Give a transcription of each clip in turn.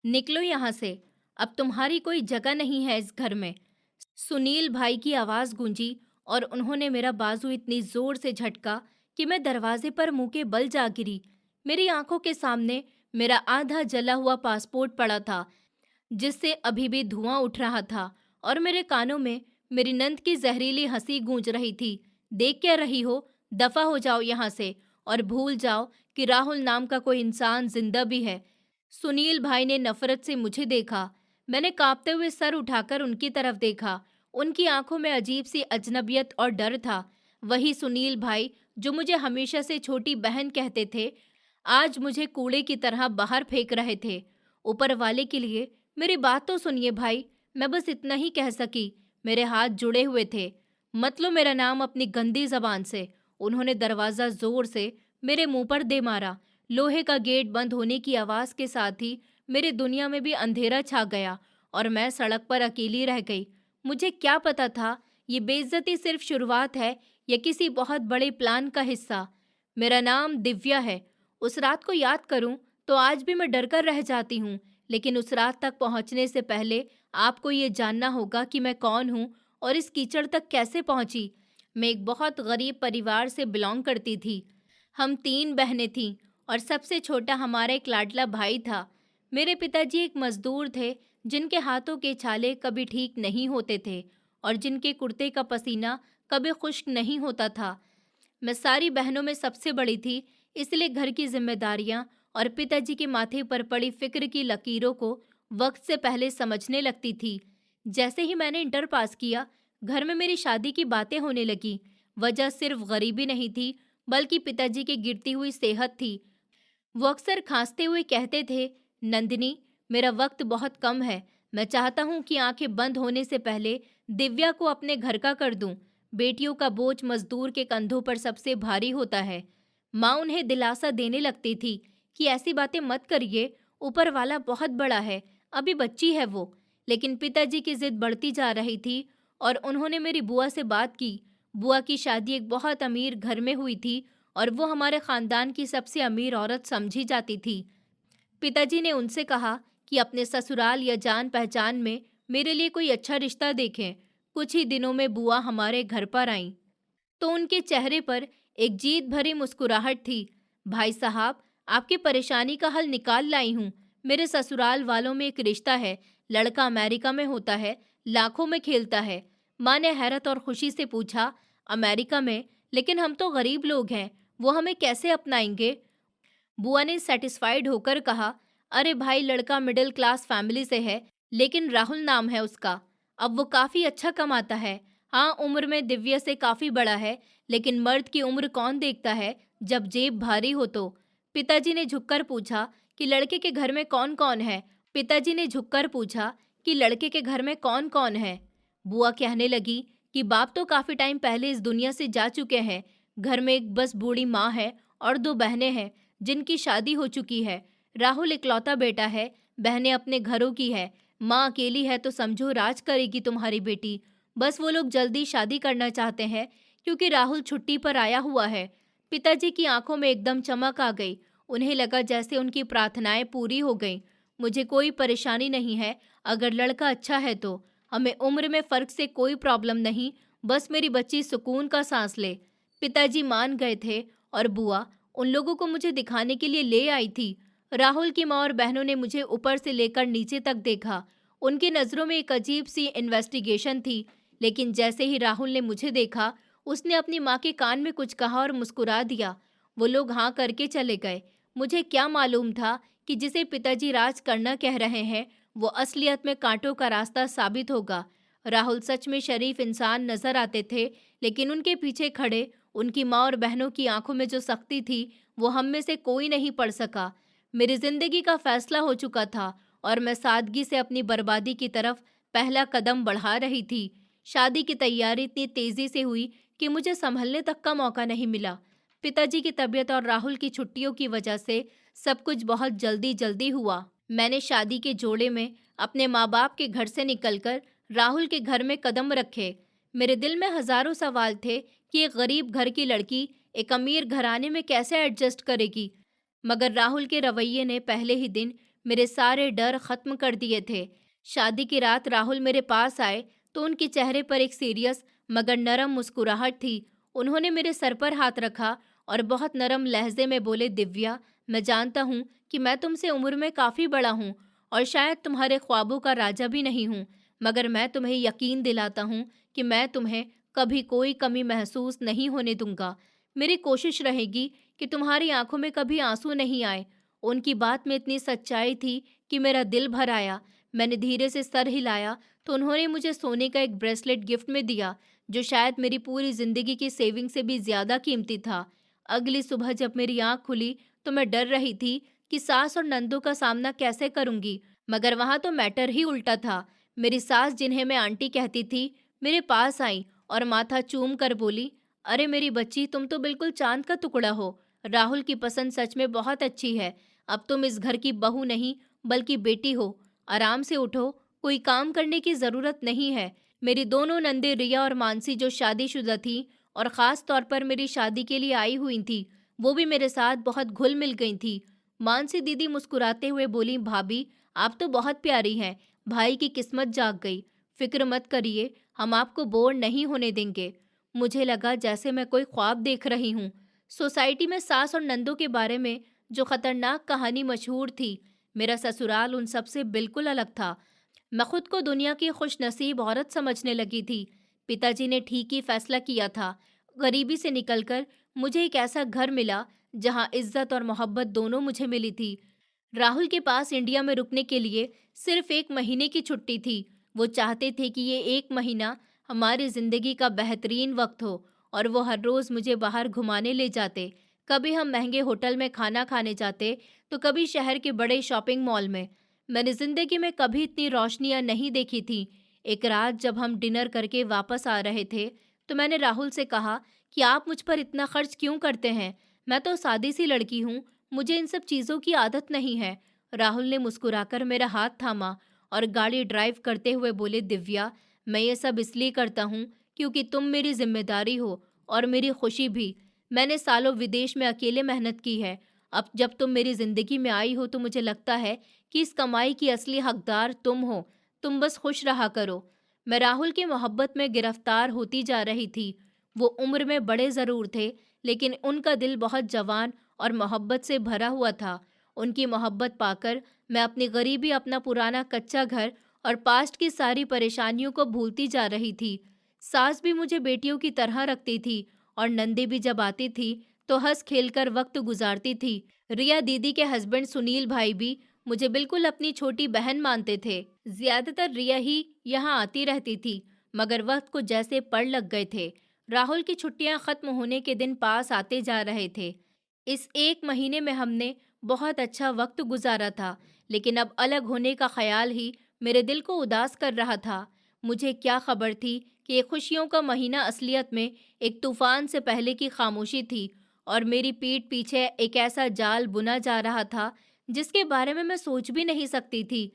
निकलो यहाँ से। अब तुम्हारी कोई जगह नहीं है इस घर में। सुनील भाई की आवाज गूंजी और उन्होंने मेरा बाजू इतनी जोर से झटका कि मैं दरवाजे पर मुंह के बल जा गिरी। मेरी आंखों के सामने मेरा आधा जला हुआ पासपोर्ट पड़ा था, जिससे अभी भी धुआं उठ रहा था, और मेरे कानों में मेरी नंद की जहरीली हंसी गूंज रही थी। देख क्या रही हो? दफा हो जाओ यहाँ से और भूल जाओ कि राहुल नाम का कोई इंसान जिंदा भी है। सुनील भाई ने नफरत से मुझे देखा। मैंने कांपते हुए सर उठाकर उनकी तरफ देखा। उनकी आंखों में अजीब सी अजनबियत और डर था। वही सुनील भाई जो मुझे हमेशा से छोटी बहन कहते थे, आज मुझे कूड़े की तरह बाहर फेंक रहे थे। ऊपर वाले के लिए मेरी बात तो सुनिए भाई। मैं बस इतना ही कह सकी। मेरे हाथ जुड़े हुए थे। मत लो मेरा नाम अपनी गंदी जबान से। उन्होंने दरवाजा जोर से मेरे मुंह पर दे मारा। लोहे का गेट बंद होने की आवाज के साथ ही मेरी दुनिया में भी अंधेरा छा गया और मैं सड़क पर अकेली रह गई। मुझे क्या पता था ये बेइज्जती सिर्फ शुरुआत है या किसी बहुत बड़े प्लान का हिस्सा। मेरा नाम दिव्या है। उस रात को याद करूं तो आज भी मैं डर कर रह जाती हूँ। लेकिन उस रात तक पहुंचने से पहले आपको ये जानना होगा कि मैं कौन हूँ और इस कीचड़ तक कैसे पहुंची। मैं एक बहुत गरीब परिवार से बिलोंग करती थी। हम 3 बहनें थीं और सबसे छोटा हमारा एक लाडला भाई था। मेरे पिताजी एक मजदूर थे जिनके हाथों के छाले कभी ठीक नहीं होते थे और जिनके कुर्ते का पसीना कभी खुश्क नहीं होता था। मैं सारी बहनों में सबसे बड़ी थी, इसलिए घर की जिम्मेदारियां और पिताजी के माथे पर पड़ी फिक्र की लकीरों को वक्त से पहले समझने लगती थी। जैसे ही मैंने इंटर पास किया, घर में मेरी शादी की बातें होने लगी। वजह सिर्फ गरीबी नहीं थी, बल्कि पिताजी की गिरती हुई सेहत थी। वो अक्सर खांसते हुए कहते थे, नंदिनी, मेरा वक्त बहुत कम है। मैं चाहता हूँ कि आंखें बंद होने से पहले दिव्या को अपने घर का कर दूं। बेटियों का बोझ मजदूर के कंधों पर सबसे भारी होता है। माँ उन्हें दिलासा देने लगती थी कि ऐसी बातें मत करिए, ऊपर वाला बहुत बड़ा है, अभी बच्ची है वो। लेकिन पिताजी की जिद बढ़ती जा रही थी और उन्होंने मेरी बुआ से बात की। बुआ की शादी एक बहुत अमीर घर में हुई थी और वो हमारे खानदान की सबसे अमीर औरत समझी जाती थी। पिताजी ने उनसे कहा कि अपने ससुराल या जान पहचान में मेरे लिए कोई अच्छा रिश्ता देखें। कुछ ही दिनों में बुआ हमारे घर पर आईं, तो उनके चेहरे पर एक जीत भरी मुस्कुराहट थी। भाई साहब, आपकी परेशानी का हल निकाल लाई हूँ। मेरे ससुराल वालों में एक रिश्ता है। लड़का अमेरिका में होता है, लाखों में खेलता है। माँ ने हैरत और खुशी से पूछा, अमेरिका में? लेकिन हम तो गरीब लोग हैं, वो हमें कैसे अपनाएंगे? बुआ ने सेटिस्फाइड होकर कहा, अरे भाई, लड़का मिडिल क्लास फैमिली से है, लेकिन राहुल नाम है उसका। अब वो काफी अच्छा कमाता है। हाँ, उम्र में दिव्या से काफी बड़ा है, लेकिन मर्द की उम्र कौन देखता है जब जेब भारी हो तो। पिताजी ने झुककर पूछा कि लड़के के घर में कौन कौन है। पिताजी ने झुककर पूछा कि लड़के के घर में कौन कौन है। बुआ कहने लगी कि बाप तो काफी टाइम पहले इस दुनिया से जा चुके हैं। घर में एक बस बूढ़ी माँ है और 2 बहनें हैं जिनकी शादी हो चुकी है। राहुल इकलौता बेटा है, बहनें अपने घरों की है। माँ अकेली है तो समझो राज करेगी तुम्हारी बेटी। बस वो लोग जल्दी शादी करना चाहते हैं क्योंकि राहुल छुट्टी पर आया हुआ है। पिताजी की आंखों में एकदम चमक आ गई। उन्हें लगा जैसे उनकी प्रार्थनाएं पूरी हो गईं। मुझे कोई परेशानी नहीं है, अगर लड़का अच्छा है तो। हमें उम्र में फर्क से कोई प्रॉब्लम नहीं, बस मेरी बच्ची सुकून का सांस ले। पिताजी मान गए थे और बुआ उन लोगों को मुझे दिखाने के लिए ले आई थी। राहुल की माँ और बहनों ने मुझे ऊपर से लेकर नीचे तक देखा। उनकी नज़रों में एक अजीब सी इन्वेस्टिगेशन थी। लेकिन जैसे ही राहुल ने मुझे देखा, उसने अपनी माँ के कान में कुछ कहा और मुस्कुरा दिया। वो लोग हाँ करके चले गए। मुझे क्या मालूम था कि जिसे पिताजी राज करना कह रहे हैं, वो असलियत में कांटों का रास्ता साबित होगा। राहुल सच में शरीफ इंसान नजर आते थे, लेकिन उनके पीछे खड़े उनकी माँ और बहनों की आंखों में जो सख्ती थी, वो हम में से कोई नहीं पढ़ सका। मेरी जिंदगी का फैसला हो चुका था और मैं सादगी से अपनी बर्बादी की तरफ पहला कदम बढ़ा रही थी। शादी की तैयारी इतनी तेजी से हुई कि मुझे संभलने तक का मौका नहीं मिला। पिताजी की तबीयत और राहुल की छुट्टियों की वजह से सब कुछ बहुत जल्दी जल्दी हुआ। मैंने शादी के जोड़े में अपने माँ बाप के घर से निकलकर राहुल के घर में कदम रखे। मेरे दिल में हजारों सवाल थे कि एक गरीब घर की लड़की एक अमीर घराने में कैसे एडजस्ट करेगी। मगर राहुल के रवैये ने पहले ही दिन मेरे सारे डर खत्म कर दिए थे। शादी की रात राहुल मेरे पास आए तो उनके चेहरे पर एक सीरियस मगर नरम मुस्कुराहट थी। उन्होंने मेरे सर पर हाथ रखा और बहुत नरम लहजे में बोले, दिव्या, मैं जानता हूँ कि मैं तुमसे उम्र में काफ़ी बड़ा हूँ और शायद तुम्हारे ख्वाबों का राजा भी नहीं हूँ, मगर मैं तुम्हें यकीन दिलाता हूँ कि मैं तुम्हें कभी कोई कमी महसूस नहीं होने दूंगा। मेरी कोशिश रहेगी कि तुम्हारी आंखों में कभी आंसू नहीं आए। उनकी बात में इतनी सच्चाई थी कि मेरा दिल भर आया। मैंने धीरे से सर हिलाया तो उन्होंने मुझे सोने का एक ब्रेसलेट गिफ्ट में दिया, जो शायद मेरी पूरी जिंदगी की सेविंग से भी ज्यादा कीमती था। अगली सुबह जब मेरी आंख खुली तो मैं डर रही थी कि सास और नंदों का सामना कैसे करूंगी, मगर वहां तो मैटर ही उल्टा था। मेरी सास, जिन्हें मैं आंटी कहती थी, मेरे पास आई और माथा चूम कर बोली, अरे मेरी बच्ची, तुम तो बिल्कुल चांद का टुकड़ा हो। राहुल की पसंद सच में बहुत अच्छी है। अब तुम इस घर की बहू नहीं बल्कि बेटी हो। आराम से उठो, कोई काम करने की जरूरत नहीं है। मेरी दोनों नंदे रिया और मानसी, जो शादीशुदा थी और खास तौर पर मेरी शादी के लिए आई हुई थी, वो भी मेरे साथ बहुत घुल मिल गई थी। मानसी दीदी मुस्कुराते हुए बोली, भाभी, आप तो बहुत प्यारी हैं। भाई की किस्मत जाग गई। फिक्र मत करिए, हम आपको बोर नहीं होने देंगे। मुझे लगा जैसे मैं कोई ख्वाब देख रही हूँ। सोसाइटी में सास और नंदों के बारे में जो खतरनाक कहानी मशहूर थी, मेरा ससुराल उन सब से बिल्कुल अलग था। मैं खुद को दुनिया की खुशनसीब औरत समझने लगी थी। पिताजी ने ठीक ही फैसला किया था। गरीबी से निकलकर मुझे एक ऐसा घर मिला जहाँ इज्जत और मोहब्बत दोनों मुझे मिली थी। राहुल के पास इंडिया में रुकने के लिए सिर्फ 1 महीने की छुट्टी थी। वो चाहते थे कि ये 1 महीना हमारी जिंदगी का बेहतरीन वक्त हो और वो हर रोज मुझे बाहर घुमाने ले जाते। कभी हम महंगे होटल में खाना खाने जाते तो कभी शहर के बड़े शॉपिंग मॉल में। मैंने जिंदगी में कभी इतनी रोशनियां नहीं देखी थी। एक रात जब हम डिनर करके वापस आ रहे थे तो मैंने राहुल से कहा कि आप मुझ पर इतना खर्च क्यों करते हैं? मैं तो सादी सी लड़की हूँ, मुझे इन सब चीज़ों की आदत नहीं है। राहुल ने मुस्कुराकर मेरा हाथ थामा और गाड़ी ड्राइव करते हुए बोले, दिव्या, मैं ये सब इसलिए करता हूँ क्योंकि तुम मेरी जिम्मेदारी हो और मेरी खुशी भी। मैंने सालों विदेश में अकेले मेहनत की है। अब जब तुम मेरी जिंदगी में आई हो तो मुझे लगता है कि इस कमाई की असली हकदार तुम हो। तुम बस खुश रहा करो। मैं राहुल की मोहब्बत में गिरफ्तार होती जा रही थी। वो उम्र में बड़े ज़रूर थे, लेकिन उनका दिल बहुत जवान और मोहब्बत से भरा हुआ था। उनकी मोहब्बत पाकर मैं अपनी गरीबी, अपना पुराना कच्चा घर और पास्ट की सारी परेशानियों को भूलती जा रही थी। सास भी मुझे बेटियों की तरह रखती थी और नंदी भी जब आती थी तो हंस खेल कर वक्त गुजारती थी। रिया दीदी के हस्बैंड सुनील भाई भी मुझे बिल्कुल अपनी छोटी बहन मानते थे। ज्यादातर रिया ही यहाँ आती रहती थी, मगर वक्त को जैसे पड़ लग गए थे। राहुल की छुट्टियां खत्म होने के दिन पास आते जा रहे थे। इस 1 महीने में हमने बहुत अच्छा वक्त गुजारा था, लेकिन अब अलग होने का ख्याल ही मेरे दिल को उदास कर रहा था। मुझे क्या खबर थी कि ये खुशियों का महीना असलियत में एक तूफान से पहले की खामोशी थी और मेरी पीठ पीछे एक ऐसा जाल बुना जा रहा था जिसके बारे में मैं सोच भी नहीं सकती थी।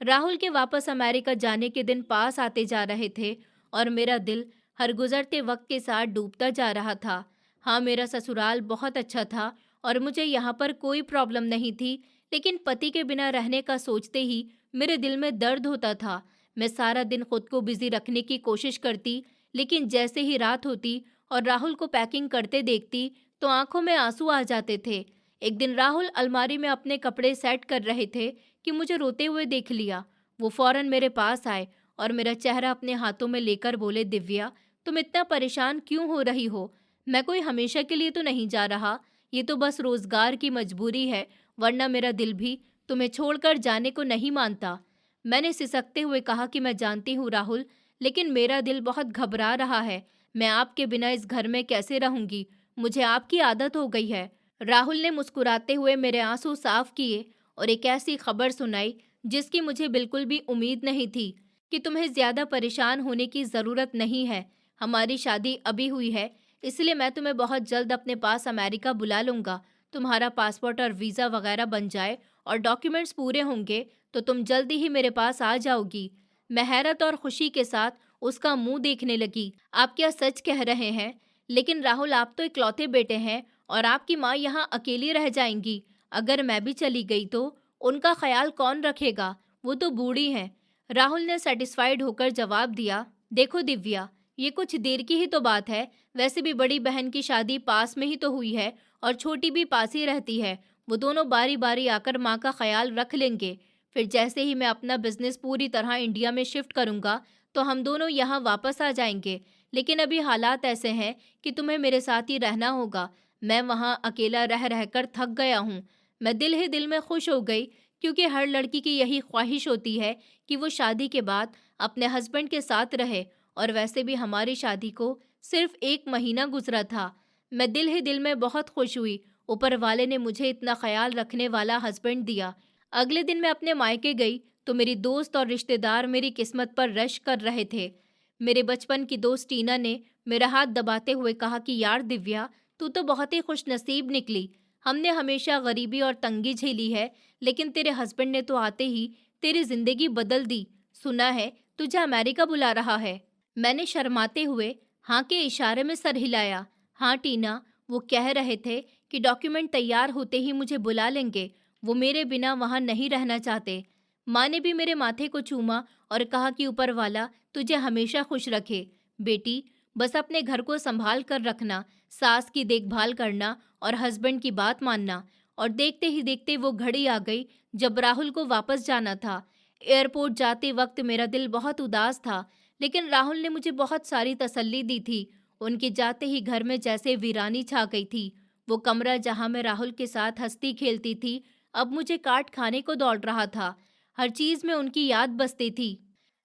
राहुल के वापस अमेरिका जाने के दिन पास आते जा रहे थे और मेरा दिल हर गुजरते वक्त के साथ डूबता जा रहा था। हाँ, मेरा ससुराल बहुत अच्छा था और मुझे यहाँ पर कोई प्रॉब्लम नहीं थी, लेकिन पति के बिना रहने का सोचते ही मेरे दिल में दर्द होता था। मैं सारा दिन खुद को बिजी रखने की कोशिश करती, लेकिन जैसे ही रात होती और राहुल को पैकिंग करते देखती तो आंखों में आंसू आ जाते थे। एक दिन राहुल अलमारी में अपने कपड़े सेट कर रहे थे कि मुझे रोते हुए देख लिया। वो फौरन मेरे पास आए और मेरा चेहरा अपने हाथों में लेकर बोले, दिव्या, तुम इतना परेशान क्यों हो रही हो? मैं कोई हमेशा के लिए तो नहीं जा रहा, ये तो बस रोजगार की मजबूरी है, वरना मेरा दिल भी तुम्हें छोड़कर जाने को नहीं मानता। मैंने सिसकते हुए कहा कि मैं जानती हूँ राहुल, लेकिन मेरा दिल बहुत घबरा रहा है। मैं आपके बिना इस घर में कैसे रहूंगी? मुझे आपकी आदत हो गई है। राहुल ने मुस्कुराते हुए मेरे आंसू साफ किए और एक ऐसी खबर सुनाई जिसकी मुझे बिल्कुल भी उम्मीद नहीं थी, कि तुम्हें ज्यादा परेशान होने की जरूरत नहीं है। हमारी शादी अभी हुई है, इसलिए मैं तुम्हें बहुत जल्द अपने पास अमेरिका बुला लूंगा। तुम्हारा पासपोर्ट और वीज़ा वगैरह बन जाए और डॉक्यूमेंट्स पूरे होंगे तो तुम जल्दी ही मेरे पास आ जाओगी। मैं हैरत और खुशी के साथ उसका मुंह देखने लगी। आप क्या सच कह रहे हैं? लेकिन राहुल, आप तो इकलौते बेटे हैं और आपकी माँ यहाँ अकेली रह जाएंगी। अगर मैं भी चली गई तो उनका ख्याल कौन रखेगा, वो तो बूढ़ी हैं। राहुल ने सेटिस्फाइड होकर जवाब दिया, देखो दिव्या, ये कुछ देर की ही तो बात है। वैसे भी बड़ी बहन की शादी पास में ही तो हुई है और छोटी भी पास ही रहती है। वो दोनों बारी बारी आकर माँ का ख्याल रख लेंगे। फिर जैसे ही मैं अपना बिजनेस पूरी तरह इंडिया में शिफ्ट करूँगा तो हम दोनों यहाँ वापस आ जाएंगे। लेकिन अभी हालात ऐसे हैं कि तुम्हें मेरे साथ ही रहना होगा। मैं वहाँ अकेला रह रहकर थक गया हूँ। मैं दिल ही दिल में खुश हो गई, क्योंकि हर लड़की की यही ख्वाहिश होती है कि वो शादी के बाद अपने हस्बैंड के साथ रहे। और वैसे भी हमारी शादी को सिर्फ 1 महीना गुजरा था। मैं दिल ही दिल में बहुत खुश हुई। ऊपर वाले ने मुझे इतना ख्याल रखने वाला हस्बैंड दिया। अगले दिन मैं अपने मायके गई तो मेरी दोस्त और रिश्तेदार मेरी किस्मत पर रश कर रहे थे। मेरे बचपन की दोस्त टीना ने मेरा हाथ दबाते हुए कहा कि यार दिव्या, तू तो बहुत ही खुश नसीब निकली। हमने हमेशा गरीबी और तंगी झेली है, लेकिन तेरे हस्बैंड ने तो आते ही तेरी जिंदगी बदल दी। सुना है तुझे अमेरिका बुला रहा है। मैंने शर्माते हुए हाँ के इशारे में सर हिलाया। हाँ टीना, वो कह रहे थे कि डॉक्यूमेंट तैयार होते ही मुझे बुला लेंगे। वो मेरे बिना वहाँ नहीं रहना चाहते। माँ ने भी मेरे माथे को चूमा और कहा कि ऊपर वाला तुझे हमेशा खुश रखे। बेटी, बस अपने घर को संभाल कर रखना, सास की देखभाल करना और हस्बैंड की बात मानना। और देखते ही देखते वो घड़ी आ गई जब राहुल को वापस जाना था। एयरपोर्ट जाते वक्त मेरा दिल बहुत उदास था, लेकिन राहुल ने मुझे बहुत सारी तसल्ली दी थी। उनके जाते ही घर में जैसे वीरानी छा गई थी। वो कमरा जहाँ मैं राहुल के साथ हंसती खेलती थी, अब मुझे काट खाने को दौड़ रहा था। हर चीज़ में उनकी याद बसती थी।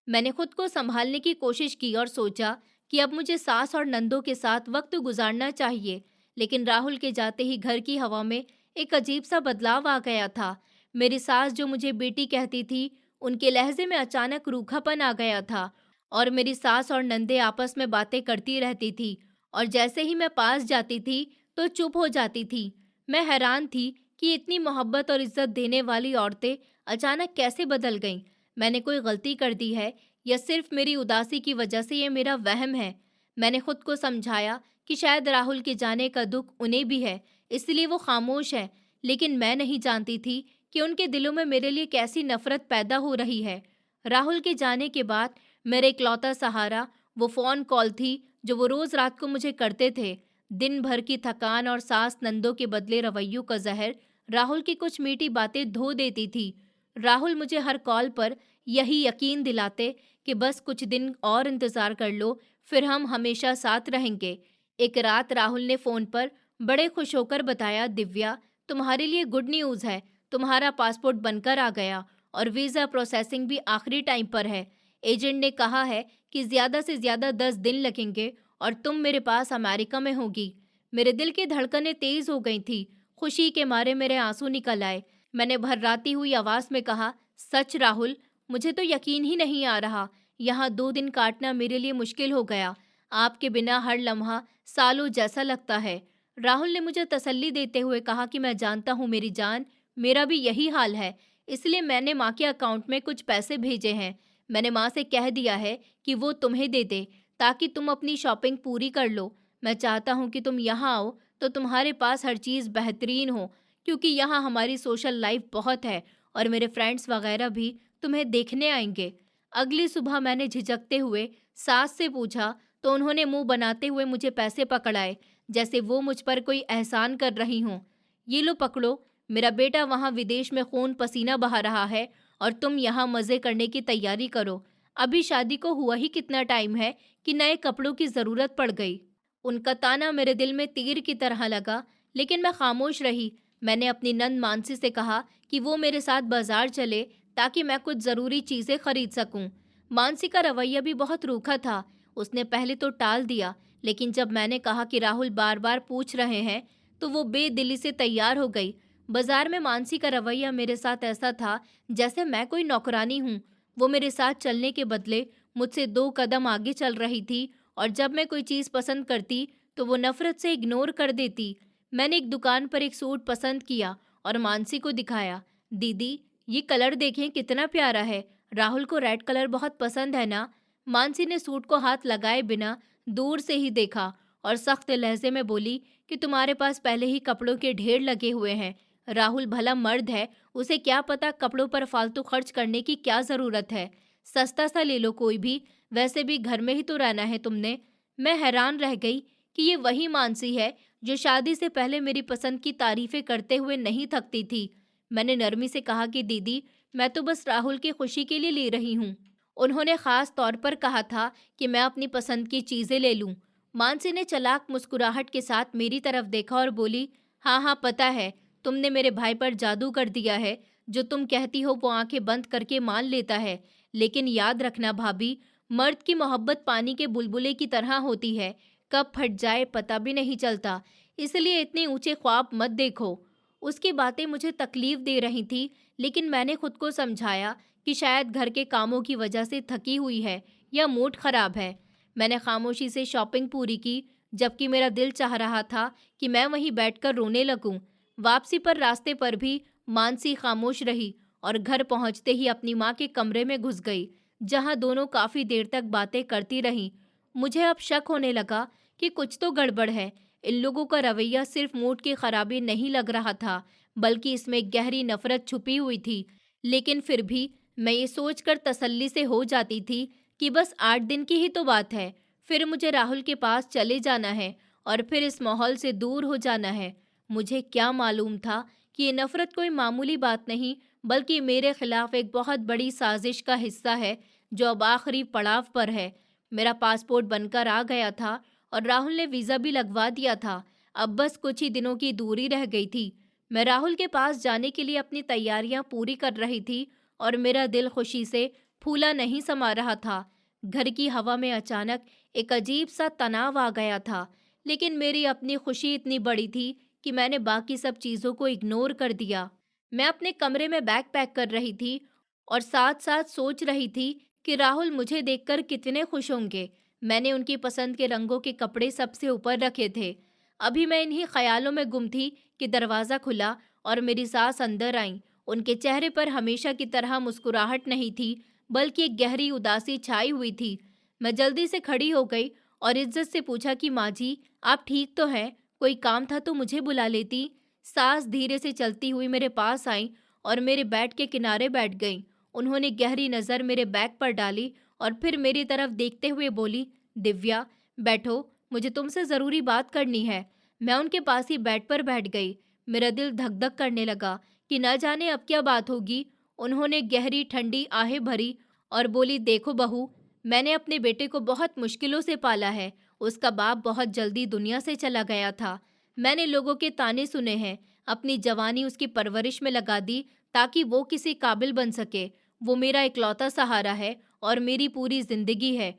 मैंने खुद को संभालने की कोशिश की और सोचा कि अब मुझे सास और नंदों के साथ वक्त गुजारना चाहिए। लेकिन राहुल के जाते ही घर की हवा में एक अजीब सा बदलाव आ गया था। मेरी सास जो मुझे बेटी कहती थी, उनके लहजे में अचानक रूखापन आ गया था। और मेरी सास और नंदे आपस में बातें करती रहती थी, और जैसे ही मैं पास जाती थी तो चुप हो जाती थी। मैं हैरान थी कि इतनी मोहब्बत और इज्जत देने वाली औरतें अचानक कैसे बदल गईं। मैंने कोई गलती कर दी है या सिर्फ मेरी उदासी की वजह से ये मेरा वहम है? मैंने खुद को समझाया कि शायद राहुल के जाने का दुख उन्हें भी है, इसलिए वो खामोश है। लेकिन मैं नहीं जानती थी कि उनके दिलों में मेरे लिए कैसी नफरत पैदा हो रही है। राहुल के जाने के बाद मेरा इकलौता सहारा वो फ़ोन कॉल थी जो वो रोज़ रात को मुझे करते थे। दिन भर की थकान और सास नंदों के बदले रवैयों का जहर राहुल की कुछ मीठी बातें धो देती थी। राहुल मुझे हर कॉल पर यही यकीन दिलाते कि बस कुछ दिन और इंतज़ार कर लो, फिर हम हमेशा साथ रहेंगे। एक रात राहुल ने फ़ोन पर बड़े खुश होकर बताया, दिव्या, तुम्हारे लिए गुड न्यूज़ है। तुम्हारा पासपोर्ट बनकर आ गया और वीज़ा प्रोसेसिंग भी आखिरी टाइम पर है। एजेंट ने कहा है कि ज़्यादा से ज़्यादा 10 दिन लगेंगे और तुम मेरे पास अमेरिका में होगी। मेरे दिल की धड़कनें तेज़ हो गई थी। खुशी के मारे मेरे आंसू निकल आए। मैंने भर्राती हुई आवाज़ में कहा, सच राहुल, मुझे तो यकीन ही नहीं आ रहा। यहाँ 2 दिन काटना मेरे लिए मुश्किल हो गया। आपके बिना हर लम्हा सालों जैसा लगता है। राहुल ने मुझे तसल्ली देते हुए कहा कि मैं जानता हूँ मेरी जान, मेरा भी यही हाल है। इसलिए मैंने माँ के अकाउंट में कुछ पैसे भेजे हैं। मैंने माँ से कह दिया है कि वो तुम्हें दे दे, ताकि तुम अपनी शॉपिंग पूरी कर लो। मैं चाहता हूँ कि तुम यहाँ आओ तो तुम्हारे पास हर चीज़ बेहतरीन हो, क्योंकि यहाँ हमारी सोशल लाइफ बहुत है और मेरे फ्रेंड्स वगैरह भी तुम्हें देखने आएंगे। अगली सुबह मैंने झिझकते हुए सास से पूछा तो उन्होंने मुंह बनाते हुए मुझे पैसे पकड़ाए, जैसे वो मुझ पर कोई एहसान कर रही हों। ये लो पकड़ो, मेरा बेटा वहाँ विदेश में खून पसीना बहा रहा है और तुम यहाँ मज़े करने की तैयारी करो। अभी शादी को हुआ ही कितना टाइम है कि नए कपड़ों की ज़रूरत पड़ गई। उनका ताना मेरे दिल में तीर की तरह लगा, लेकिन मैं खामोश रही। मैंने अपनी नंद मानसी से कहा कि वो मेरे साथ बाजार चले ताकि मैं कुछ ज़रूरी चीज़ें खरीद सकूं। मानसी का रवैया भी बहुत रूखा था। उसने पहले तो टाल दिया, लेकिन जब मैंने कहा कि राहुल बार बार पूछ रहे हैं तो वो बेदिली से तैयार हो गई। बाजार में मानसी का रवैया मेरे साथ ऐसा था जैसे मैं कोई नौकरानी हूँ। वो मेरे साथ चलने के बदले मुझसे 2 कदम आगे चल रही थी, और जब मैं कोई चीज़ पसंद करती तो वो नफ़रत से इग्नोर कर देती। मैंने एक दुकान पर एक सूट पसंद किया और मानसी को दिखाया। दीदी, ये कलर देखें कितना प्यारा है। राहुल को रेड कलर बहुत पसंद है ना? मानसी ने सूट को हाथ लगाए बिना दूर से ही देखा और सख्त लहजे में बोली कि तुम्हारे पास पहले ही कपड़ों के ढेर लगे हुए हैं। राहुल भला मर्द है, उसे क्या पता कपड़ों पर फालतू खर्च करने की क्या ज़रूरत है। सस्ता सा ले लो कोई भी, वैसे भी घर में ही तो रहना है तुमने। मैं हैरान रह गई कि ये वही मानसी है जो शादी से पहले मेरी पसंद की तारीफ़ें करते हुए नहीं थकती थी। मैंने नरमी से कहा कि दीदी, मैं तो बस राहुल की खुशी के लिए ले रही हूँ। उन्होंने ख़ास तौर पर कहा था कि मैं अपनी पसंद की चीज़ें ले लूँ। मानसी ने चालाक मुस्कुराहट के साथ मेरी तरफ देखा और बोली, हाँ हाँ पता है, तुमने मेरे भाई पर जादू कर दिया है। जो तुम कहती हो वो आंखें बंद करके मान लेता है। लेकिन याद रखना भाभी, मर्द की मोहब्बत पानी के बुलबुले की तरह होती है, कब फट जाए पता भी नहीं चलता। इसलिए इतने ऊंचे ख्वाब मत देखो। उसकी बातें मुझे तकलीफ दे रही थी, लेकिन मैंने खुद को समझाया कि शायद घर के कामों की वजह से थकी हुई है या मूड खराब है। मैंने खामोशी से शॉपिंग पूरी की, जबकि मेरा दिल चाह रहा था कि मैं वहीं बैठकर रोने लगूं। वापसी पर रास्ते पर भी मानसी खामोश रही और घर पहुंचते ही अपनी माँ के कमरे में घुस गई, जहां दोनों काफी देर तक बातें करती रहीं। मुझे अब शक होने लगा कि कुछ तो गड़बड़ है। इन लोगों का रवैया सिर्फ मूड की खराबी नहीं लग रहा था, बल्कि इसमें गहरी नफरत छुपी हुई थी। लेकिन फिर भी मैं ये सोचकर तसल्ली से हो जाती थी कि बस 8 दिन की ही तो बात है, फिर मुझे राहुल के पास चले जाना है और फिर इस माहौल से दूर हो जाना है। मुझे क्या मालूम था कि ये नफरत कोई मामूली बात नहीं, बल्कि मेरे खिलाफ एक बहुत बड़ी साजिश का हिस्सा है जो अब आखिरी पड़ाव पर है। मेरा पासपोर्ट बनकर आ गया था और राहुल ने वीज़ा भी लगवा दिया था। अब बस कुछ ही दिनों की दूरी रह गई थी। मैं राहुल के पास जाने के लिए अपनी तैयारियां पूरी कर रही थी और मेरा दिल खुशी से फूला नहीं समा रहा था। घर की हवा में अचानक एक अजीब सा तनाव आ गया था, लेकिन मेरी अपनी खुशी इतनी बड़ी थी कि मैंने बाकी सब चीज़ों को इग्नोर कर दिया। मैं अपने कमरे में बैग पैक कर रही थी और साथ साथ सोच रही थी कि राहुल मुझे देखकर कितने खुश होंगे। मैंने उनकी पसंद के रंगों के कपड़े सबसे ऊपर रखे थे। अभी मैं इन्हीं ख्यालों में गुम थी कि दरवाज़ा खुला और मेरी सास अंदर आई। उनके चेहरे पर हमेशा की तरह मुस्कुराहट नहीं थी, बल्कि एक गहरी उदासी छाई हुई थी। मैं जल्दी से खड़ी हो गई और इज्जत से पूछा कि माँ जी, आप ठीक तो हैं? कोई काम था तो मुझे बुला लेती। सास धीरे से चलती हुई मेरे पास आई और मेरे बेड के किनारे बैठ गईं। उन्होंने गहरी नज़र मेरे बैग पर डाली और फिर मेरी तरफ देखते हुए बोली, दिव्या बैठो, मुझे तुमसे ज़रूरी बात करनी है। मैं उनके पास ही बेड पर बैठ गई। मेरा दिल धक धक करने लगा कि न जाने अब क्या बात होगी। उन्होंने गहरी ठंडी आहें भरी और बोली, देखो बहू, मैंने अपने बेटे को बहुत मुश्किलों से पाला है। उसका बाप बहुत जल्दी दुनिया से चला गया था। मैंने लोगों के ताने सुने हैं, अपनी जवानी उसकी परवरिश में लगा दी ताकि वो किसी काबिल बन सके। वो मेरा इकलौता सहारा है और मेरी पूरी जिंदगी है।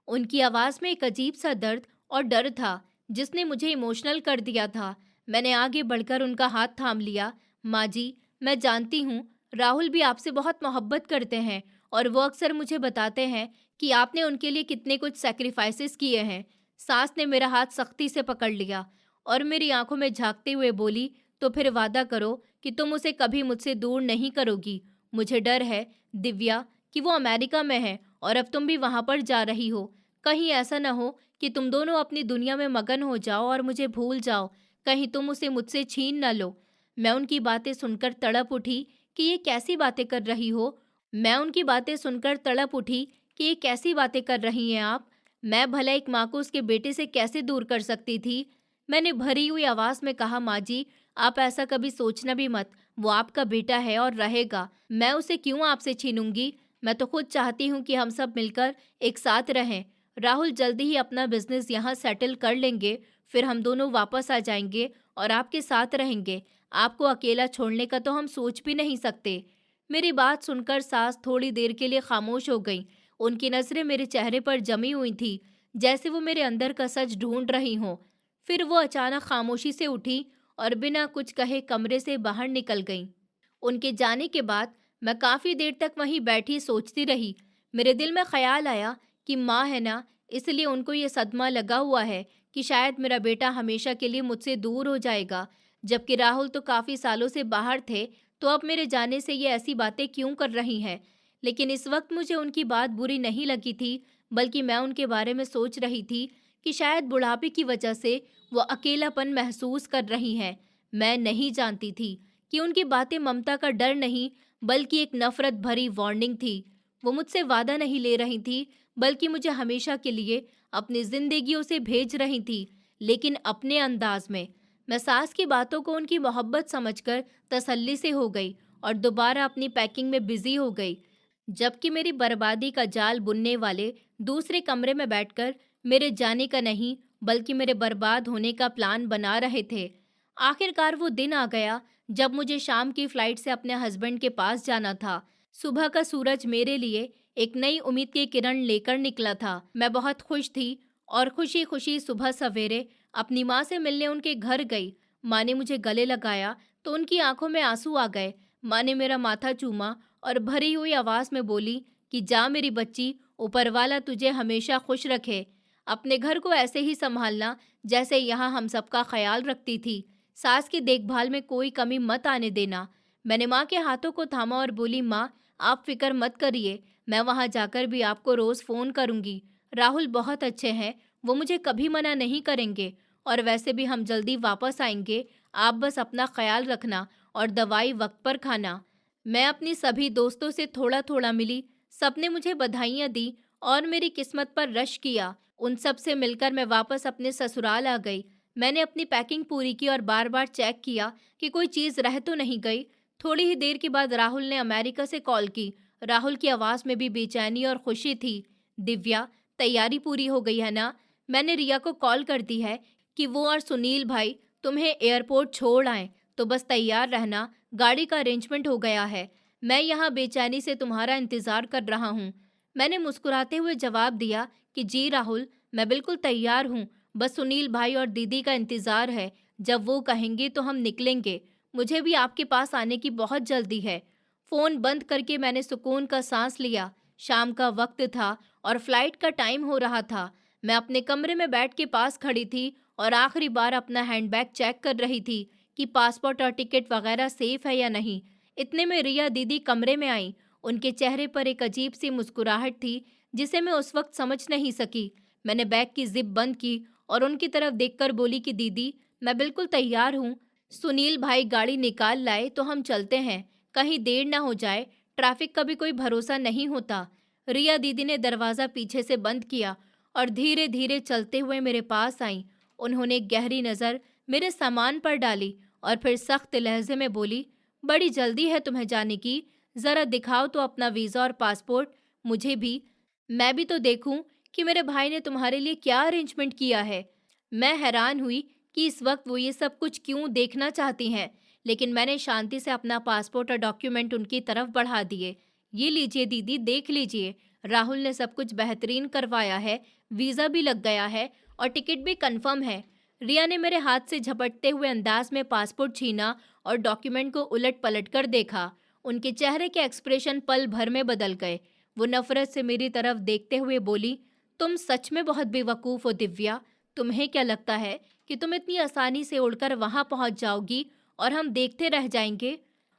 उनकी आवाज़ में एक अजीब सा दर्द और डर था, जिसने मुझे इमोशनल कर दिया था। मैंने आगे बढ़कर उनका हाथ थाम लिया। माँ जी, मैं जानती हूँ राहुल भी आपसे बहुत मोहब्बत करते हैं और वो अक्सर मुझे बताते हैं कि आपने उनके लिए कितने कुछ सैक्रिफाइसेस किए हैं। सास ने मेरा हाथ सख्ती से पकड़ लिया और मेरी आंखों में झांकते हुए बोली, तो फिर वादा करो कि तुम उसे कभी मुझसे दूर नहीं करोगी। मुझे डर है दिव्या कि वो अमेरिका में है और अब तुम भी वहां पर जा रही हो। कहीं ऐसा न हो कि तुम दोनों अपनी दुनिया में मगन हो जाओ और मुझे भूल जाओ। कहीं तुम उसे मुझसे छीन न लो। मैं उनकी बातें सुनकर तड़प उठी कि ये कैसी बातें कर रही हो। मैं उनकी बातें सुनकर तड़प उठी कि ये कैसी बातें कर रही हैं आप। मैं भला एक माँ को उसके बेटे से कैसे दूर कर सकती थी। मैंने भरी हुई आवाज़ में कहा, माँ जी, आप ऐसा कभी सोचना भी मत। वो आपका बेटा है और रहेगा। मैं उसे क्यों आपसे छीनूंगी। मैं तो खुद चाहती हूँ कि हम सब मिलकर एक साथ रहें। राहुल जल्दी ही अपना बिजनेस यहाँ सेटल कर लेंगे, फिर हम दोनों वापस आ जाएंगे और आपके साथ रहेंगे। आपको अकेला छोड़ने का तो हम सोच भी नहीं सकते। मेरी बात सुनकर सास थोड़ी देर के लिए खामोश हो गई। उनकी नजरें मेरे चेहरे पर जमी हुई थी, जैसे वो मेरे अंदर का सच ढूंढ रही हों। फिर वो अचानक खामोशी से उठी और बिना कुछ कहे कमरे से बाहर निकल गईं। उनके जाने के बाद मैं काफ़ी देर तक वहीं बैठी सोचती रही। मेरे दिल में ख्याल आया कि माँ है ना, इसलिए उनको ये सदमा लगा हुआ है कि शायद मेरा बेटा हमेशा के लिए मुझसे दूर हो जाएगा। जबकि राहुल तो काफ़ी सालों से बाहर थे, तो अब मेरे जाने से ये ऐसी बातें क्यों कर रही हैं। लेकिन इस वक्त मुझे उनकी बात बुरी नहीं लगी थी, बल्कि मैं उनके बारे में सोच रही थी कि शायद बुढ़ापे की वजह से वो अकेलापन महसूस कर रही हैं। मैं नहीं जानती थी कि उनकी बातें ममता का डर नहीं बल्कि एक नफरत भरी वार्निंग थी। वो मुझसे वादा नहीं ले रही थी बल्कि मुझे हमेशा के लिए अपनी जिंदगियों से भेज रही थी, लेकिन अपने अंदाज में। मैं सास की बातों को उनकी मोहब्बत समझकर तसल्ली से हो गई और दोबारा अपनी पैकिंग में बिजी हो गई, जबकि मेरी बर्बादी का जाल बुनने वाले दूसरे कमरे में बैठकर मेरे जाने का नहीं बल्कि मेरे बर्बाद होने का प्लान बना रहे थे। आखिरकार वो दिन आ गया जब मुझे शाम की फ्लाइट से अपने हस्बैंड के पास जाना था। सुबह का सूरज मेरे लिए एक नई उम्मीद की किरण लेकर निकला था। मैं बहुत खुश थी और खुशी खुशी सुबह सवेरे अपनी माँ से मिलने उनके घर गई। माँ ने मुझे गले लगाया तो उनकी आंखों में आंसू आ गए। माँ ने मेरा माथा चूमा और भरी हुई आवाज में बोली कि जा मेरी बच्ची, ऊपर वाला तुझे हमेशा खुश रखे। अपने घर को ऐसे ही संभालना जैसे यहाँ हम सबका ख्याल रखती थी। सास की देखभाल में कोई कमी मत आने देना। मैंने माँ के हाथों को थामा और बोली, माँ आप फिक्र मत करिए, मैं वहाँ जाकर भी आपको रोज फोन करूंगी। राहुल बहुत अच्छे हैं, वो मुझे कभी मना नहीं करेंगे और वैसे भी हम जल्दी वापस आएंगे। आप बस अपना ख्याल रखना और दवाई वक्त पर खाना। मैं अपनी सभी दोस्तों से थोड़ा थोड़ा मिली, सबने मुझे बधाइयाँ दी और मेरी किस्मत पर रश किया। उन सब से मिलकर मैं वापस अपने ससुराल आ गई। मैंने अपनी पैकिंग पूरी की और बार बार चेक किया कि कोई चीज़ रह तो नहीं गई। थोड़ी ही देर के बाद राहुल ने अमेरिका से कॉल की। राहुल की आवाज़ में भी बेचैनी और खुशी थी। दिव्या, तैयारी पूरी हो गई है ना? मैंने रिया को कॉल कर दी है कि वो और सुनील भाई तुम्हें एयरपोर्ट छोड़ आएं, तो बस तैयार रहना, गाड़ी का अरेंजमेंट हो गया है। मैं यहाँ बेचैनी से तुम्हारा इंतज़ार कर रहा हूँ। मैंने मुस्कुराते हुए जवाब दिया कि जी राहुल, मैं बिल्कुल तैयार हूँ। बस सुनील भाई और दीदी का इंतज़ार है। जब वो कहेंगे तो हम निकलेंगे। मुझे भी आपके पास आने की बहुत जल्दी है। फ़ोन बंद करके मैंने सुकून का सांस लिया। शाम का वक्त था और फ्लाइट का टाइम हो रहा था। मैं अपने कमरे में बेड के पास खड़ी थी और आखिरी बार अपना हैंडबैग चेक कर रही थी कि पासपोर्ट और टिकट वगैरह सेफ है या नहीं। इतने में रिया दीदी कमरे में आई। उनके चेहरे पर एक अजीब सी मुस्कुराहट थी जिसे मैं उस वक्त समझ नहीं सकी। मैंने बैग की जिप बंद की और उनकी तरफ देखकर बोली कि दीदी, मैं बिल्कुल तैयार हूँ। सुनील भाई गाड़ी निकाल लाए तो हम चलते हैं, कहीं देर ना हो जाए, ट्रैफिक का भी कोई भरोसा नहीं होता। रिया दीदी ने दरवाज़ा पीछे से बंद किया और धीरे धीरे चलते हुए मेरे पास आई। उन्होंने एक गहरी नज़र मेरे सामान पर डाली और फिर सख्त लहजे में बोली, बड़ी जल्दी है तुम्हें जाने की, ज़रा दिखाओ तो अपना वीज़ा और पासपोर्ट। मुझे भी, मैं भी तो देखूं कि मेरे भाई ने तुम्हारे लिए क्या अरेंजमेंट किया है। मैं हैरान हुई कि इस वक्त वो ये सब कुछ क्यों देखना चाहती हैं, लेकिन मैंने शांति से अपना पासपोर्ट और डॉक्यूमेंट उनकी तरफ बढ़ा दिए। ये लीजिए दीदी, देख लीजिए, राहुल ने सब कुछ बेहतरीन करवाया है, वीज़ा भी लग गया है और टिकट भी कंफर्म है। रिया ने मेरे हाथ से झपटते हुए अंदाज में पासपोर्ट छीना और डॉक्यूमेंट को उलट पलट कर देखा। उनके चेहरे के एक्सप्रेशन पल भर में बदल गए। वो नफरत से मेरी तरफ देखते हुए बोली, तुम सच में बहुत बेवकूफ़ हो दिव्या। तुम्हें क्या लगता है कि तुम इतनी आसानी से उड़कर वहां पहुंच जाओगी और हम देखते रह जाएंगे?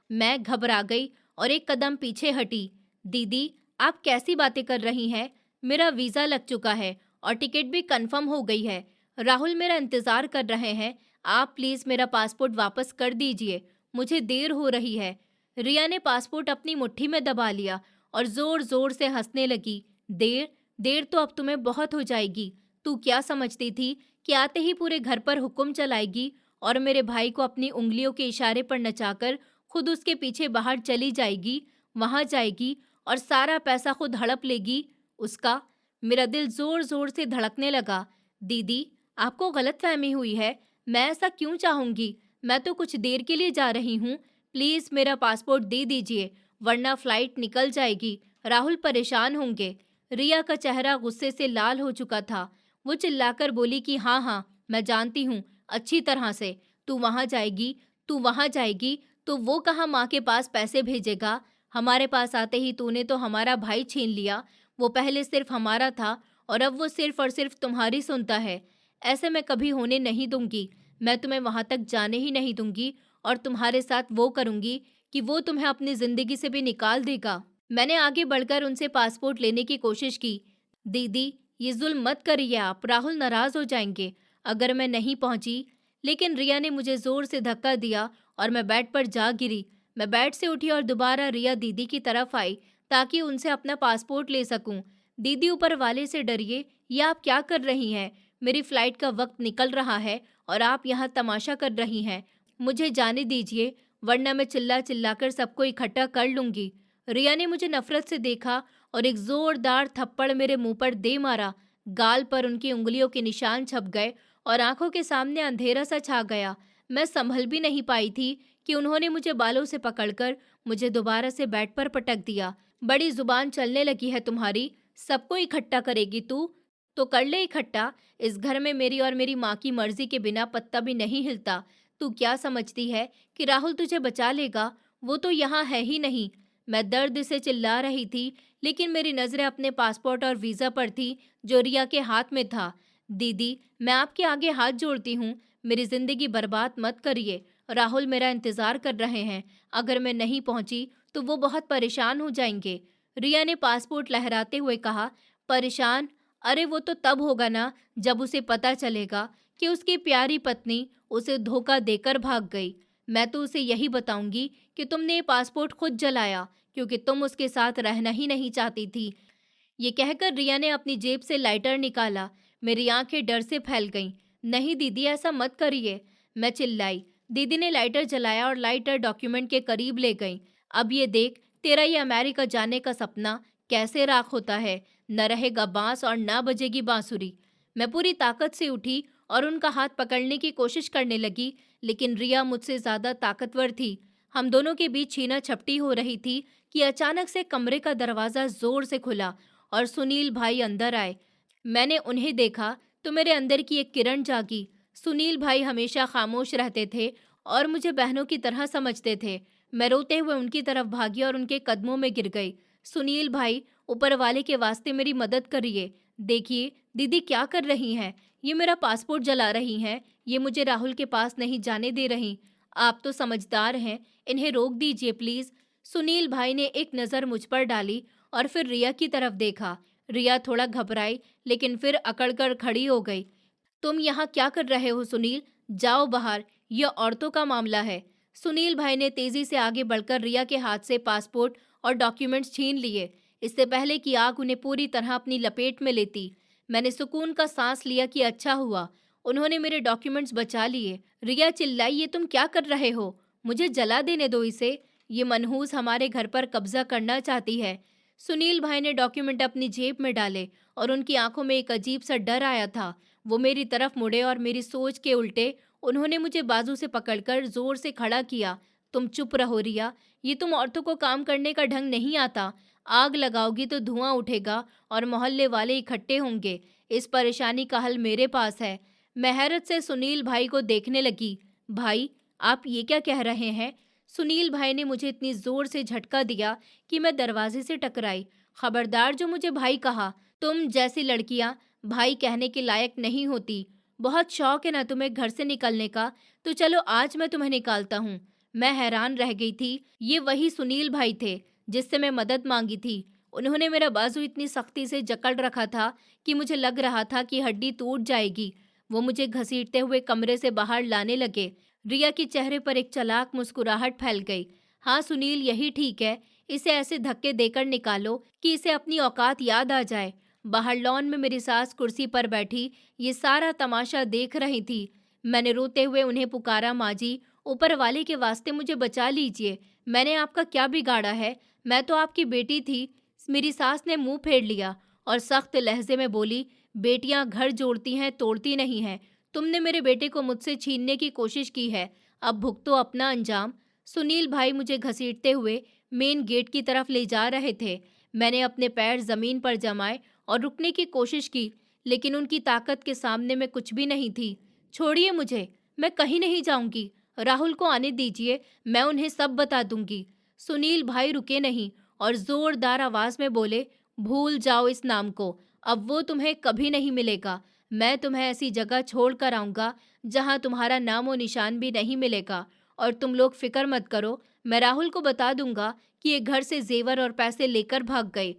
मैं घबरा गई और एक कदम पीछे हटी। दीदी, आप कैसी बातें कर रही हैं? मेरा वीज़ा लग चुका है और टिकट भी कंफर्म हो गई है। राहुल मेरा इंतज़ार कर रहे हैं। आप प्लीज़ मेरा पासपोर्ट वापस कर दीजिए, मुझे देर हो रही है। रिया ने पासपोर्ट अपनी मुट्ठी में दबा लिया और ज़ोर ज़ोर से हंसने लगी। देर देर तो अब तुम्हें बहुत हो जाएगी। तू क्या समझती थी कि आते ही पूरे घर पर हुक्म चलाएगी और मेरे भाई को अपनी उंगलियों के इशारे पर नचाकर खुद उसके पीछे बाहर चली जाएगी, वहां जाएगी और सारा पैसा खुद हड़प लेगी उसका? मेरा दिल जोर जोर से धड़कने लगा। दीदी, आपको गलतफहमी हुई है। मैं ऐसा क्यों चाहूंगी? मैं तो कुछ देर के लिए जा रही हूँ। प्लीज मेरा पासपोर्ट दे दीजिए, वरना फ्लाइट निकल जाएगी, राहुल परेशान होंगे। रिया का चेहरा गुस्से से लाल हो चुका था। वो चिल्लाकर बोली कि हाँ हाँ, मैं जानती हूँ अच्छी तरह से। तू वहाँ जाएगी, तू वहाँ जाएगी तो वो कहाँ माँ के पास पैसे भेजेगा? हमारे पास आते ही तूने तो हमारा भाई छीन लिया। वो पहले सिर्फ हमारा था और अब वो सिर्फ और सिर्फ तुम्हारी सुनता है। ऐसे मैं कभी होने नहीं दूंगी। मैं तुम्हें वहां तक जाने ही नहीं दूंगी और तुम्हारे साथ वो करूंगी कि वो तुम्हें अपनी जिंदगी से भी निकाल देगा। मैंने आगे बढ़कर उनसे पासपोर्ट लेने की कोशिश की। दीदी, ये जुल्म मत करिए आप, राहुल नाराज हो जाएंगे अगर मैं नहीं पहुंची। लेकिन रिया ने मुझे जोर से धक्का दिया और मैं बेड पर जा गिरी। मैं बेड से उठी और दोबारा रिया दीदी की तरफ आई ताकि उनसे अपना पासपोर्ट ले सकूं। दीदी, ऊपर वाले से डरिए, ये आप क्या कर रही हैं? मेरी फ्लाइट का वक्त निकल रहा है और आप यहाँ तमाशा कर रही हैं। मुझे जाने दीजिए, वरना मैं चिल्ला चिल्लाकर सबको इकट्ठा कर लूंगी। रिया ने मुझे नफरत से देखा और एक जोरदार थप्पड़ मेरे मुंह पर दे मारा। गाल पर उनकी उंगलियों के निशान छप गए और आंखों के सामने अंधेरा सा छा गया। मैं संभल भी नहीं पाई थी कि उन्होंने मुझे बालों से पकड़कर मुझे दोबारा से बेड पर पटक दिया। बड़ी जुबान चलने लगी है तुम्हारी, सबको इकट्ठा करेगी तू? तो कर ले इकट्ठा। इस घर में मेरी और मेरी माँ की मर्जी के बिना पत्ता भी नहीं हिलता। तू क्या समझती है कि राहुल तुझे बचा लेगा? वो तो यहाँ है ही नहीं। मैं दर्द से चिल्ला रही थी, लेकिन मेरी नजरें अपने पासपोर्ट और वीजा पर थी जो रिया के हाथ में था। दीदी, मैं आपके आगे हाथ जोड़ती हूँ, मेरी जिंदगी बर्बाद मत करिए। राहुल मेरा इंतजार कर रहे हैं। अगर मैं नहीं पहुंची तो वो बहुत परेशान हो जाएंगे। रिया ने पासपोर्ट लहराते हुए कहा। परेशान? अरे वो तो तब होगा ना जब उसे पता चलेगा कि उसकी प्यारी पत्नी उसे धोखा देकर भाग गई। मैं तो उसे यही बताऊंगी कि तुमने ये पासपोर्ट खुद जलाया क्योंकि तुम उसके साथ रहना ही नहीं चाहती थी। ये कहकर रिया ने अपनी जेब से लाइटर निकाला। मेरी आंखें डर से फैल गईं। नहीं दीदी, ऐसा मत करिए, मैं चिल्लाई। दीदी ने लाइटर जलाया और लाइटर डॉक्यूमेंट के करीब ले गई। अब ये देख, तेरा ये अमेरिका जाने का सपना कैसे राख होता है। न रहेगा बांस और न बजेगी बांसुरी। मैं पूरी ताकत से उठी और उनका हाथ पकड़ने की कोशिश करने लगी, लेकिन रिया मुझसे ज्यादा ताकतवर थी। हम दोनों के बीच छीना झपटी हो रही थी कि अचानक से कमरे का दरवाजा जोर से खुला और सुनील भाई अंदर आए। मैंने उन्हें देखा तो मेरे अंदर की एक किरण जागी। सुनील भाई हमेशा खामोश रहते थे और मुझे बहनों की तरह समझते थे। मैं रोते हुए उनकी तरफ भागी और उनके कदमों में गिर गई। सुनील भाई, ऊपर वाले के वास्ते मेरी मदद करिए। देखिए दीदी क्या कर रही हैं, ये मेरा पासपोर्ट जला रही हैं, ये मुझे राहुल के पास नहीं जाने दे रही। आप तो समझदार हैं, इन्हें रोक दीजिए प्लीज। सुनील भाई ने एक नज़र मुझ पर डाली और फिर रिया की तरफ देखा। रिया थोड़ा घबराई, लेकिन फिर अकड़कर खड़ी हो गई। तुम यहाँ क्या कर रहे हो सुनील? जाओ बाहर, यह औरतों का मामला है। सुनील भाई ने तेजी से आगे बढ़कर रिया के हाथ से पासपोर्ट और डॉक्यूमेंट्स छीन लिए, इससे पहले कि आग उन्हें पूरी तरह अपनी लपेट में लेती। मैंने सुकून का सांस लिया कि अच्छा हुआ, उन्होंने मेरे डॉक्यूमेंट्स बचा लिए। रिया चिल्लाई, ये तुम क्या कर रहे हो? मुझे जला देने दो इसे, ये मनहूस हमारे घर पर कब्जा करना चाहती है। सुनील भाई ने डॉक्यूमेंट अपनी जेब में डाले और उनकी आंखों में एक अजीब सा डर आया था। वो मेरी तरफ मुड़े और मेरी सोच के उल्टे उन्होंने मुझे बाजू से पकड़कर जोर से खड़ा किया। तुम चुप रहो रिया, ये तुम औरतों को काम करने का ढंग नहीं आता। आग लगाओगी तो धुआं उठेगा और मोहल्ले वाले इकट्ठे होंगे। इस परेशानी का हल मेरे पास है। मैं हैरत से सुनील भाई को देखने लगी। भाई, आप ये क्या कह रहे हैं? सुनील भाई ने मुझे इतनी जोर से झटका दिया कि मैं दरवाजे से टकराई। खबरदार जो मुझे भाई कहा, तुम जैसी लड़कियां भाई कहने के लायक नहीं होती। बहुत शौक है ना तुम्हें घर से निकलने का, तो चलो आज मैं तुम्हें निकालता हूँ। मैं हैरान रह गई थी, ये वही सुनील भाई थे जिससे मैं मदद मांगी थी। उन्होंने मेरा बाजू इतनी सख्ती से जकड़ रखा था कि मुझे लग रहा था कि हड्डी टूट जाएगी। वो मुझे घसीटते हुए कमरे से बाहर लाने लगे। रिया के चेहरे पर एक चालाक मुस्कुराहट फैल गई। हाँ सुनील, यही ठीक है, इसे ऐसे धक्के देकर निकालो कि इसे अपनी औकात याद आ जाए। बाहर लॉन में मेरी सास कुर्सी पर बैठी ये सारा तमाशा देख रही थी। मैंने रोते हुए उन्हें पुकारा, माँ जी, ऊपर वाले के वास्ते मुझे बचा लीजिए। मैंने आपका क्या बिगाड़ा है? मैं तो आपकी बेटी थी। मेरी सास ने मुंह फेर लिया और सख्त लहजे में बोली, बेटियां घर जोड़ती हैं, तोड़ती नहीं हैं। तुमने मेरे बेटे को मुझसे छीनने की कोशिश की है, अब भुगतो अपना अंजाम। सुनील भाई मुझे घसीटते हुए मेन गेट की तरफ ले जा रहे थे। मैंने अपने पैर जमीन पर जमाए और रुकने की कोशिश की, लेकिन उनकी ताकत के सामने मैं कुछ भी नहीं थी। छोड़िए मुझे, मैं कहीं नहीं जाऊंगी। राहुल को आने दीजिए, मैं उन्हें सब बता दूंगी। सुनील भाई रुके नहीं और जोरदार आवाज में बोले, भूल जाओ इस नाम को, अब वो तुम्हें कभी नहीं मिलेगा। मैं तुम्हें ऐसी जगह छोड़ कर आऊंगा जहां तुम्हारा नामो निशान भी नहीं मिलेगा। और तुम लोग फिक्र मत करो, मैं राहुल को बता दूंगा कि ये घर से जेवर और पैसे लेकर भाग गए।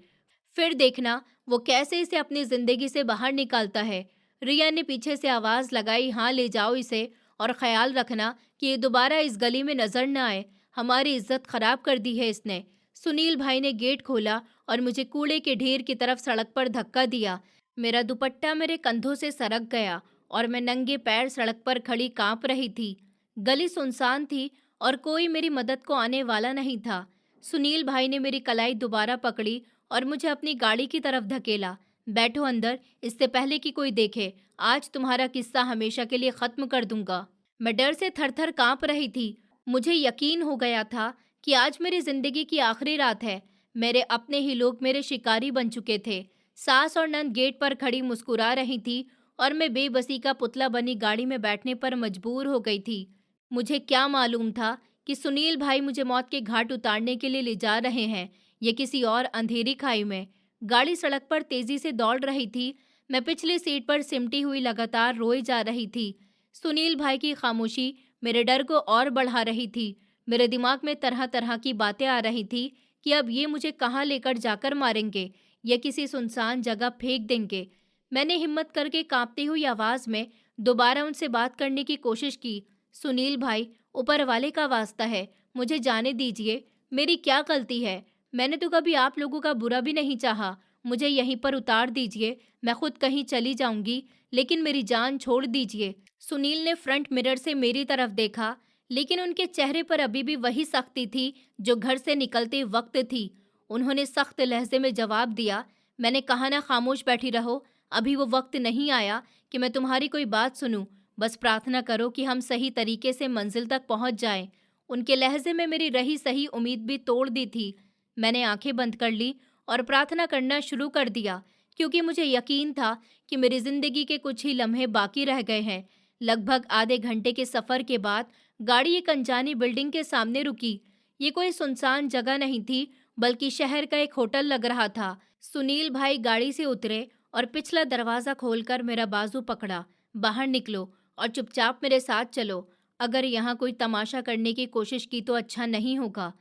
फिर देखना वो कैसे इसे अपनी जिंदगी से बाहर निकालता है। रिया ने पीछे से आवाज लगाई, हाँ ले जाओ इसे, और ख्याल रखना कि ये दोबारा इस गली में नजर न आए। हमारी इज्जत खराब कर दी है इसने। सुनील भाई ने गेट खोला और मुझे कूड़े के ढेर की तरफ सड़क पर धक्का दिया। मेरा दुपट्टा मेरे कंधों से सरक गया और मैं नंगे पैर सड़क पर खड़ी कांप रही थी। गली सुनसान थी और कोई मेरी मदद को आने वाला नहीं था। सुनील भाई ने मेरी कलाई दोबारा पकड़ी और मुझे अपनी गाड़ी की तरफ धकेला। बैठो अंदर, इससे पहले कि कोई देखे। आज तुम्हारा किस्सा हमेशा के लिए खत्म कर दूंगा। मैं डर से थर-थर कांप रही थी। मुझे यकीन हो गया था कि आज मेरी जिंदगी की आखिरी रात है। मेरे अपने ही लोग मेरे शिकारी बन चुके थे। सास और नंद गेट पर खड़ी मुस्कुरा रही थी और मैं बेबसी का पुतला बनी गाड़ी में बैठने पर मजबूर हो गई थी। मुझे क्या मालूम था कि सुनील भाई मुझे मौत के घाट उतारने के लिए ले जा रहे हैं, ये किसी और अंधेरी खाई में। गाड़ी सड़क पर तेजी से दौड़ रही थी। मैं पिछली सीट पर सिमटी हुई लगातार रोई जा रही थी। सुनील भाई की खामोशी मेरे डर को और बढ़ा रही थी। मेरे दिमाग में तरह तरह की बातें आ रही थी कि अब ये मुझे कहाँ लेकर जाकर मारेंगे या किसी सुनसान जगह फेंक देंगे। मैंने हिम्मत करके कांपती हुई आवाज में दोबारा उनसे बात करने की कोशिश की। सुनील भाई, ऊपर वाले का वास्ता है, मुझे जाने दीजिए। मेरी क्या गलती है? मैंने तो कभी आप लोगों का बुरा भी नहीं चाहा। मुझे यहीं पर उतार दीजिए, मैं खुद कहीं चली जाऊंगी, लेकिन मेरी जान छोड़ दीजिए। सुनील ने फ्रंट मिरर से मेरी तरफ देखा, लेकिन उनके चेहरे पर अभी भी वही सख्ती थी जो घर से निकलते वक्त थी। उन्होंने सख्त लहजे में जवाब दिया, मैंने कहा ना खामोश बैठी रहो। अभी वो वक्त नहीं आया कि मैं तुम्हारी कोई बात सुनूं। बस प्रार्थना करो कि हम सही तरीके से मंजिल तक पहुंच जाएं। उनके लहजे में मेरी रही सही उम्मीद भी तोड़ दी थी। मैंने आंखें बंद कर ली और प्रार्थना करना शुरू कर दिया, क्योंकि मुझे यकीन था कि मेरी जिंदगी के कुछ ही लम्हे बाकी रह गए हैं। लगभग आधे घंटे के सफर के बाद गाड़ी एक अनजानी बिल्डिंग के सामने रुकी। ये कोई सुनसान जगह नहीं थी, बल्कि शहर का एक होटल लग रहा था। सुनील भाई गाड़ी से उतरे और पिछला दरवाजा खोलकर मेरा बाजू पकड़ा। बाहर निकलो और चुपचाप मेरे साथ चलो। अगर यहाँ कोई तमाशा करने की कोशिश की तो अच्छा नहीं होगा।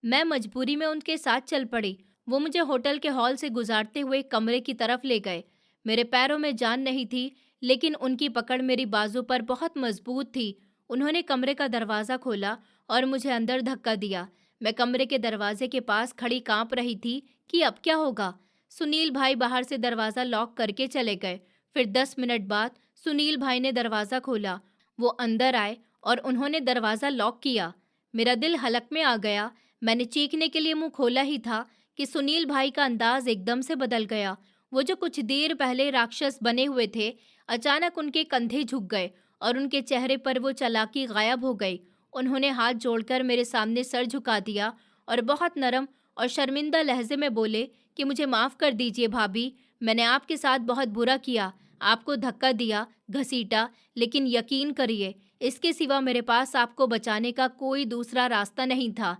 मैं मजबूरी में उनके साथ चल पड़ी। वो मुझे होटल के हॉल से गुजारते हुए कमरे की तरफ ले गए। मेरे पैरों में जान नहीं थी, लेकिन उनकी पकड़ मेरी बाजू पर बहुत मजबूत थी। उन्होंने कमरे का दरवाज़ा खोला और मुझे अंदर धक्का दिया। मैं कमरे के दरवाजे के पास खड़ी कांप रही थी कि अब क्या होगा। सुनील भाई बाहर से दरवाज़ा लॉक करके चले गए। फिर 10 मिनट बाद सुनील भाई ने दरवाज़ा खोला। वो अंदर आए और उन्होंने दरवाज़ा लॉक किया। मेरा दिल हलक में आ गया। मैंने चीखने के लिए मुंह खोला ही था कि सुनील भाई का अंदाज एकदम से बदल गया। वो जो कुछ देर पहले राक्षस बने हुए थे, अचानक उनके कंधे झुक गए और उनके चेहरे पर वो चालाकी गायब हो गई। उन्होंने हाथ जोड़कर मेरे सामने सर झुका दिया और बहुत नरम और शर्मिंदा लहजे में बोले कि मुझे माफ़ कर दीजिए भाभी, मैंने आपके साथ बहुत बुरा किया, आपको धक्का दिया, घसीटा, लेकिन यकीन करिए, इसके सिवा मेरे पास आपको बचाने का कोई दूसरा रास्ता नहीं था।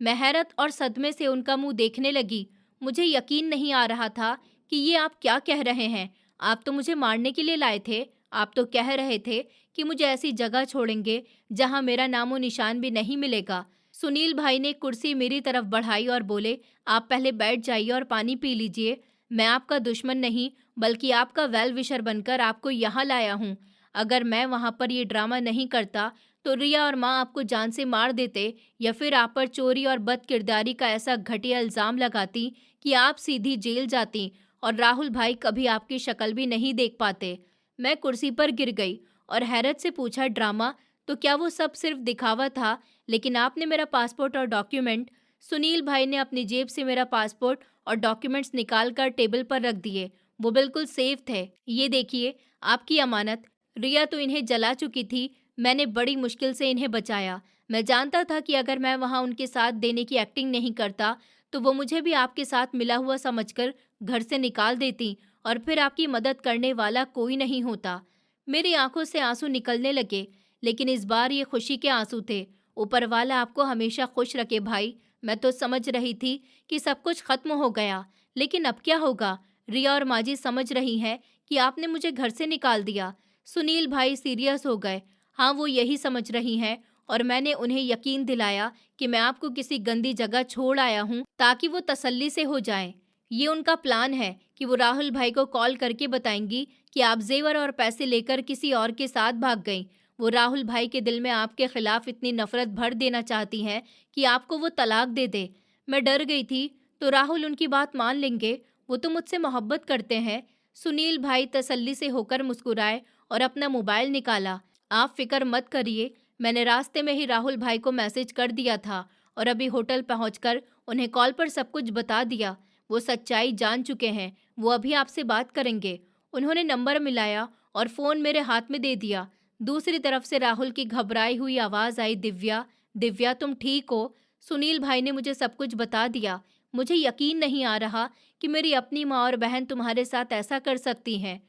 मैं हैरत और सदमे से उनका मुंह देखने लगी। मुझे यकीन नहीं आ रहा था कि ये आप क्या कह रहे हैं। आप तो मुझे मारने के लिए लाए थे। आप तो कह रहे थे कि मुझे ऐसी जगह छोड़ेंगे जहां मेरा नामो निशान भी नहीं मिलेगा। सुनील भाई ने कुर्सी मेरी तरफ बढ़ाई और बोले, आप पहले बैठ जाइए और पानी पी लीजिए। मैं आपका दुश्मन नहीं, बल्कि आपका वेल विशर बनकर आपको यहाँ लाया हूँ। अगर मैं वहाँ पर ये ड्रामा नहीं करता तो रिया और माँ आपको जान से मार देते, या फिर आप पर चोरी और बदकिरदारी का ऐसा घटिया इल्ज़ाम लगाती कि आप सीधी जेल जाती और राहुल भाई कभी आपकी शक्ल भी नहीं देख पाते। मैं कुर्सी पर गिर गई और हैरत से पूछा, ड्रामा? तो क्या वो सब सिर्फ दिखावा था? लेकिन आपने मेरा पासपोर्ट और डॉक्यूमेंट। सुनील भाई ने अपनी जेब से मेरा पासपोर्ट और डॉक्यूमेंट्स निकाल कर टेबल पर रख दिए। वो बिल्कुल सेफ थे। ये देखिए, आपकी अमानत। रिया तो इन्हें जला चुकी थी। मैंने बड़ी मुश्किल से इन्हें बचाया। मैं जानता था कि अगर मैं वहाँ उनके साथ देने की एक्टिंग नहीं करता तो वो मुझे भी आपके साथ मिला हुआ समझकर घर से निकाल देती और फिर आपकी मदद करने वाला कोई नहीं होता। मेरी आंखों से आंसू निकलने लगे, लेकिन इस बार ये खुशी के आंसू थे। ऊपर वाला आपको हमेशा खुश रखे भाई। मैं तो समझ रही थी कि सब कुछ खत्म हो गया, लेकिन अब क्या होगा? रिया और माजी समझ रही हैं कि आपने मुझे घर से निकाल दिया। सुनील भाई सीरियस हो गए। हाँ, वो यही समझ रही हैं और मैंने उन्हें यकीन दिलाया कि मैं आपको किसी गंदी जगह छोड़ आया हूँ ताकि वो तसल्ली से हो जाएं। ये उनका प्लान है कि वो राहुल भाई को कॉल करके बताएंगी कि आप जेवर और पैसे लेकर किसी और के साथ भाग गईं। वो राहुल भाई के दिल में आपके खिलाफ इतनी नफरत भर देना चाहती हैं कि आपको वो तलाक दे दे। मैं डर गई थी, तो राहुल उनकी बात मान लेंगे, वो तो मुझसे मोहब्बत करते हैं। सुनील भाई तसल्ली से होकर मुस्कुराए और अपना मोबाइल निकाला। आप फिक्र मत करिए, मैंने रास्ते में ही राहुल भाई को मैसेज कर दिया था और अभी होटल पहुंचकर उन्हें कॉल पर सब कुछ बता दिया। वो सच्चाई जान चुके हैं, वो अभी आपसे बात करेंगे। उन्होंने नंबर मिलाया और फ़ोन मेरे हाथ में दे दिया। दूसरी तरफ से राहुल की घबराई हुई आवाज़ आई, दिव्या, दिव्या तुम ठीक हो? सुनील भाई ने मुझे सब कुछ बता दिया। मुझे यकीन नहीं आ रहा कि मेरी अपनी माँ और बहन तुम्हारे साथ ऐसा कर सकती हैं।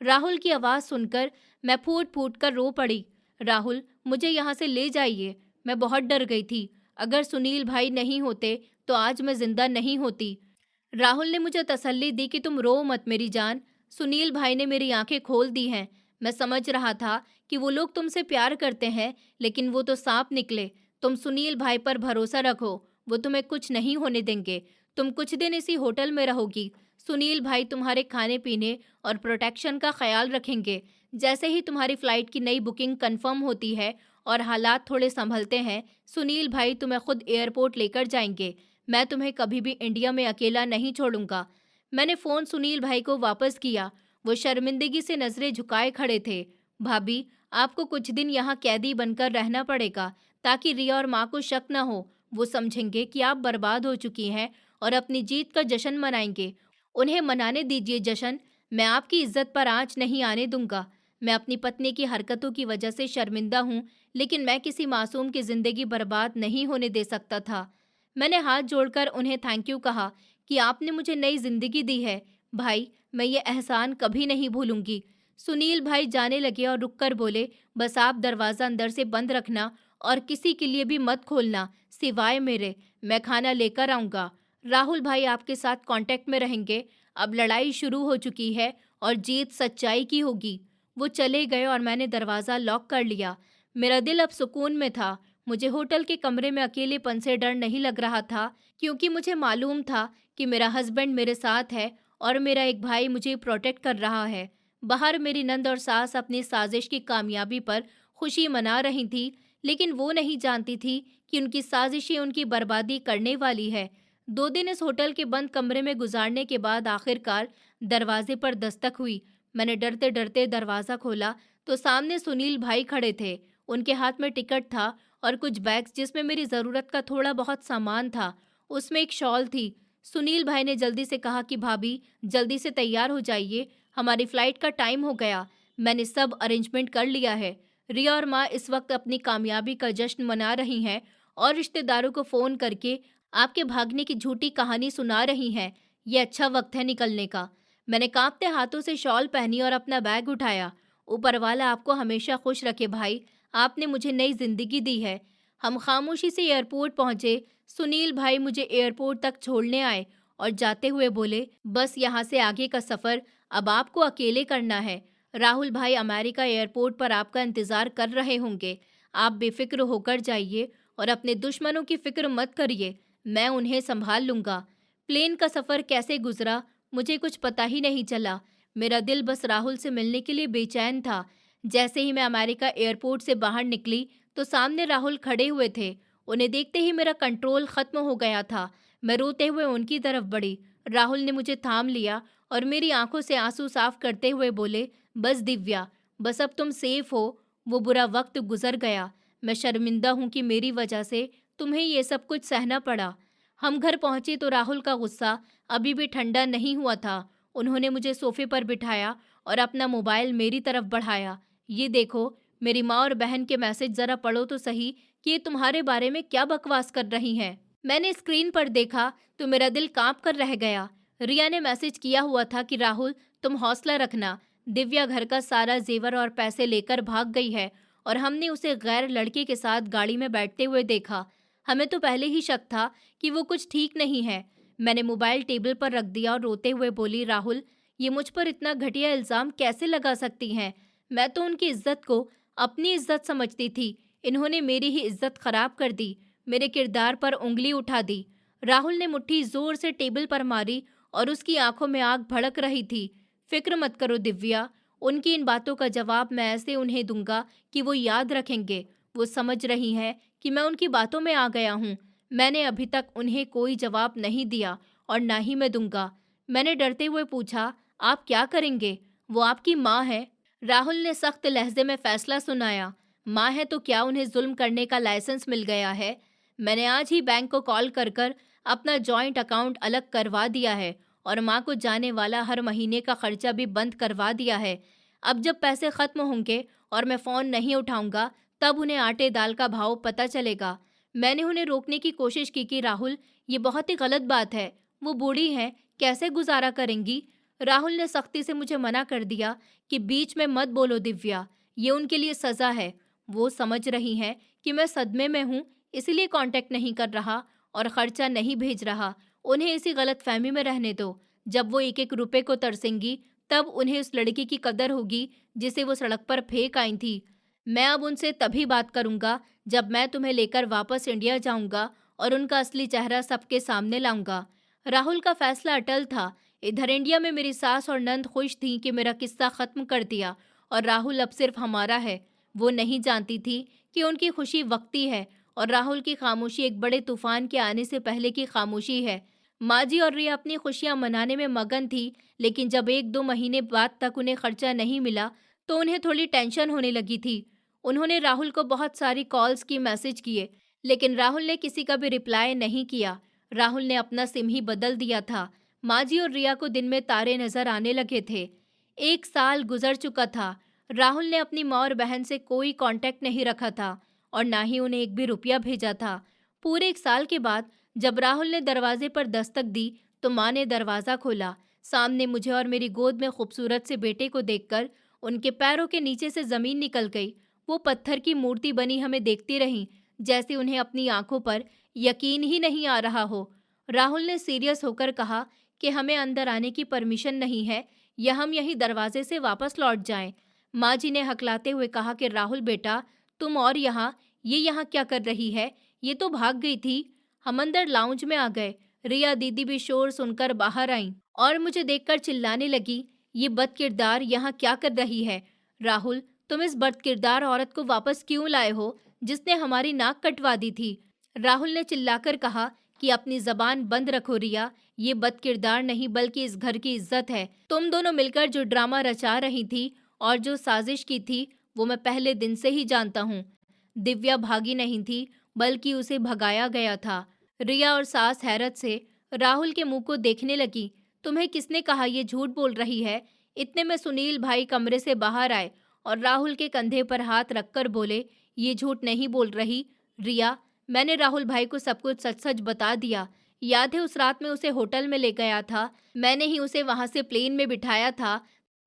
राहुल की आवाज़ सुनकर मैं फूट फूट कर रो पड़ी। राहुल, मुझे यहाँ से ले जाइए। मैं बहुत डर गई थी। अगर सुनील भाई नहीं होते तो आज मैं जिंदा नहीं होती। राहुल ने मुझे तसल्ली दी कि तुम रो मत मेरी जान। सुनील भाई ने मेरी आंखें खोल दी हैं। मैं समझ रहा था कि वो लोग तुमसे प्यार करते हैं, लेकिन वो तो सांप निकले। तुम सुनील भाई पर भरोसा रखो, वो तुम्हें कुछ नहीं होने देंगे। तुम कुछ दिन इसी होटल में रहोगी। सुनील भाई तुम्हारे खाने पीने और प्रोटेक्शन का ख्याल रखेंगे। जैसे ही तुम्हारी फ्लाइट की नई बुकिंग कंफर्म होती है और हालात थोड़े संभलते हैं, सुनील भाई तुम्हें खुद एयरपोर्ट लेकर जाएंगे। मैं तुम्हें कभी भी इंडिया में अकेला नहीं छोड़ूंगा। मैंने फ़ोन सुनील भाई को वापस किया। वो शर्मिंदगी से नज़रें झुकाए खड़े थे। भाभी, आपको कुछ दिन यहाँ कैदी बनकर रहना पड़ेगा ताकि रिया और माँ को शक न हो। वो समझेंगे कि आप बर्बाद हो चुकी हैं और अपनी जीत का जश्न मनाएंगे। उन्हें मनाने दीजिए जश्न। मैं आपकी इज्जत पर आंच नहीं आने दूंगा। मैं अपनी पत्नी की हरकतों की वजह से शर्मिंदा हूँ, लेकिन मैं किसी मासूम की जिंदगी बर्बाद नहीं होने दे सकता था। मैंने हाथ जोड़कर उन्हें थैंक यू कहा कि आपने मुझे नई जिंदगी दी है। भाई, मैं ये एहसान कभी नहीं भूलूंगी। सुनील भाई जाने लगे और रुककर बोले, बस आप दरवाज़ा अंदर से बंद रखना और किसी के लिए भी मत खोलना सिवाय मेरे। मैं खाना लेकर आऊँगा। राहुल भाई आपके साथ कांटेक्ट में रहेंगे। अब लड़ाई शुरू हो चुकी है और जीत सच्चाई की होगी। वो चले गए और मैंने दरवाज़ा लॉक कर लिया। मेरा दिल अब सुकून में था। मुझे होटल के कमरे में अकेलेपन से डर नहीं लग रहा था, क्योंकि मुझे मालूम था कि मेरा हस्बैंड मेरे साथ है और मेरा एक भाई मुझे प्रोटेक्ट कर रहा है। बाहर मेरी नंद और सास अपनी साजिश की कामयाबी पर खुशी मना रही थी, लेकिन वो नहीं जानती थी कि उनकी साजिशें उनकी बर्बादी करने वाली है। 2 दिन इस होटल के बंद कमरे में गुजारने के बाद आखिरकार दरवाजे पर दस्तक हुई। मैंने डरते डरते दरवाज़ा खोला तो सामने सुनील भाई खड़े थे। उनके हाथ में टिकट था और कुछ बैग्स जिसमें मेरी ज़रूरत का थोड़ा बहुत सामान था। उसमें एक शॉल थी। सुनील भाई ने जल्दी से कहा कि भाभी, जल्दी से तैयार हो जाइए, हमारी फ़्लाइट का टाइम हो गया। मैंने सब अरेंजमेंट कर लिया है। रिया और माँ इस वक्त अपनी कामयाबी का जश्न मना रही हैं और रिश्तेदारों को फ़ोन करके आपके भागने की झूठी कहानी सुना रही हैं। ये अच्छा वक्त है निकलने का। मैंने कांपते हाथों से शॉल पहनी और अपना बैग उठाया। ऊपर वाला आपको हमेशा खुश रखे भाई, आपने मुझे नई जिंदगी दी है। हम खामोशी से एयरपोर्ट पहुंचे। सुनील भाई मुझे एयरपोर्ट तक छोड़ने आए और जाते हुए बोले, बस यहाँ से आगे का सफ़र अब आपको अकेले करना है। राहुल भाई अमेरिका एयरपोर्ट पर आपका इंतज़ार कर रहे होंगे। आप बेफिक्र होकर जाइए और अपने दुश्मनों की फिक्र मत करिए, मैं उन्हें संभाल लूँगा। प्लेन का सफ़र कैसे गुजरा मुझे कुछ पता ही नहीं चला। मेरा दिल बस राहुल से मिलने के लिए बेचैन था। जैसे ही मैं अमेरिका एयरपोर्ट से बाहर निकली तो सामने राहुल खड़े हुए थे। उन्हें देखते ही मेरा कंट्रोल ख़त्म हो गया था। मैं रोते हुए उनकी तरफ बढ़ी। राहुल ने मुझे थाम लिया और मेरी आंखों से आंसू साफ करते हुए बोले, बस दिव्या, बस अब तुम सेफ हो। वो बुरा वक्त गुजर गया। मैं शर्मिंदा हूँ कि मेरी वजह से तुम्हें ये सब कुछ सहना पड़ा। हम घर पहुंचे तो राहुल का गुस्सा अभी भी ठंडा नहीं हुआ था। उन्होंने मुझे सोफे पर बिठाया और अपना मोबाइल मेरी तरफ बढ़ाया। ये देखो, मेरी माँ और बहन के मैसेज ज़रा पढ़ो तो सही कि ये तुम्हारे बारे में क्या बकवास कर रही हैं। मैंने स्क्रीन पर देखा तो मेरा दिल कांप कर रह गया। रिया ने मैसेज किया हुआ था कि राहुल, तुम हौसला रखना। दिव्या घर का सारा जेवर और पैसे लेकर भाग गई है और हमने उसे गैर लड़के के साथ गाड़ी में बैठते हुए देखा। हमें तो पहले ही शक था कि वो कुछ ठीक नहीं है। मैंने मोबाइल टेबल पर रख दिया और रोते हुए बोली, राहुल, ये मुझ पर इतना घटिया इल्ज़ाम कैसे लगा सकती हैं? मैं तो उनकी इज्जत को अपनी इज्जत समझती थी। इन्होंने मेरी ही इज्जत खराब कर दी, मेरे किरदार पर उंगली उठा दी। राहुल ने मुट्ठी जोर से टेबल पर मारी और उसकी आंखों में आग भड़क रही थी। फिक्र मत करो दिव्या, उनकी इन बातों का जवाब मैं ऐसे उन्हें दूंगा कि वो याद रखेंगे। वो समझ रही हैं कि मैं उनकी बातों में आ गया हूँ। मैंने अभी तक उन्हें कोई जवाब नहीं दिया और ना ही मैं दूंगा। मैंने डरते हुए पूछा, आप क्या करेंगे? वो आपकी माँ है। राहुल ने सख्त लहजे में फैसला सुनाया। माँ है तो क्या उन्हें जुल्म करने का लाइसेंस मिल गया है? मैंने आज ही बैंक को कॉल कर कर अपना जॉइंट अकाउंट अलग करवा दिया है और माँ को जाने वाला हर महीने का खर्चा भी बंद करवा दिया है। अब जब पैसे खत्म होंगे और मैं फ़ोन नहीं उठाऊंगा, तब उन्हें आटे दाल का भाव पता चलेगा। मैंने उन्हें रोकने की कोशिश की कि राहुल, ये बहुत ही गलत बात है। वो बूढ़ी हैं, कैसे गुजारा करेंगी? राहुल ने सख्ती से मुझे मना कर दिया कि बीच में मत बोलो दिव्या, ये उनके लिए सज़ा है। वो समझ रही हैं कि मैं सदमे में हूँ, इसलिए कांटेक्ट नहीं कर रहा और खर्चा नहीं भेज रहा। उन्हें इसी गलतफहमी में रहने दो। जब वो एक एक रुपए को तरसेंगी, तब उन्हें उस लड़की की कदर होगी जिसे वो सड़क पर फेंक आई थी। मैं अब उनसे तभी बात करूंगा जब मैं तुम्हें लेकर वापस इंडिया जाऊंगा और उनका असली चेहरा सबके सामने लाऊंगा। राहुल का फैसला अटल था। इधर इंडिया में मेरी सास और नंद खुश थीं कि मेरा किस्सा खत्म कर दिया और राहुल अब सिर्फ हमारा है। वो नहीं जानती थी कि उनकी खुशी वक्ती है और राहुल की खामोशी एक बड़े तूफान के आने से पहले की खामोशी है। माँ जी और रिया अपनी खुशियाँ मनाने में मगन थी, लेकिन जब 1-2 महीने बाद तक उन्हें खर्चा नहीं मिला, तो उन्हें थोड़ी टेंशन होने लगी थी। उन्होंने राहुल को बहुत सारी कॉल्स की, मैसेज किए, लेकिन राहुल ने किसी का भी रिप्लाई नहीं किया। राहुल ने अपना सिम ही बदल दिया था। माँ जी और रिया को दिन में तारे नजर आने लगे थे। 1 साल गुजर चुका था। राहुल ने अपनी माँ और बहन से कोई कांटेक्ट नहीं रखा था और ना ही उन्हें एक भी रुपया भेजा था। पूरे 1 साल के बाद जब राहुल ने दरवाजे पर दस्तक दी, तो माँ ने दरवाज़ा खोला। सामने मुझे और मेरी गोद में खूबसूरत से बेटे को देखकर उनके पैरों के नीचे से ज़मीन निकल गई। वो पत्थर की मूर्ति बनी हमें देखती रहीं, जैसे उन्हें अपनी आंखों पर यकीन ही नहीं आ रहा हो। राहुल ने सीरियस होकर कहा कि हमें अंदर आने की परमिशन नहीं है, या हम यही दरवाजे से वापस लौट जाएं। माँ जी ने हकलाते हुए कहा कि राहुल बेटा, तुम और ये यहाँ क्या कर रही है? ये तो भाग गई थी। हम अंदर लाउंज में आ गए। रिया दीदी भी शोर सुनकर बाहर आईं और मुझे देखकर चिल्लाने लगी, ये बदकिरदार यहाँ क्या कर रही है? राहुल, तुम इस बदकिरदार औरत को वापस क्यों लाए हो जिसने हमारी नाक कटवा दी थी? राहुल ने चिल्लाकर कहा कि अपनी जबान बंद रखो रिया, ये बदकिरदार नहीं बल्कि इस घर की इज्जत है। तुम दोनों मिलकर जो ड्रामा रचा रही थी और जो साजिश की थी, वो मैं पहले दिन से ही जानता हूँ। दिव्या भागी नहीं थी, बल्कि उसे भगाया गया था। रिया और सास हैरत से राहुल के मुंह को देखने लगी। तुम्हें किसने कहा ये झूठ बोल रही है? इतने में सुनील भाई कमरे से बाहर आए और राहुल के कंधे पर हाथ रखकर बोले, ये झूठ नहीं बोल रही रिया, मैंने राहुल भाई को सब कुछ सच सच बता दिया। याद है उस रात में उसे होटल में ले गया था, मैंने ही उसे वहां से प्लेन में बिठाया था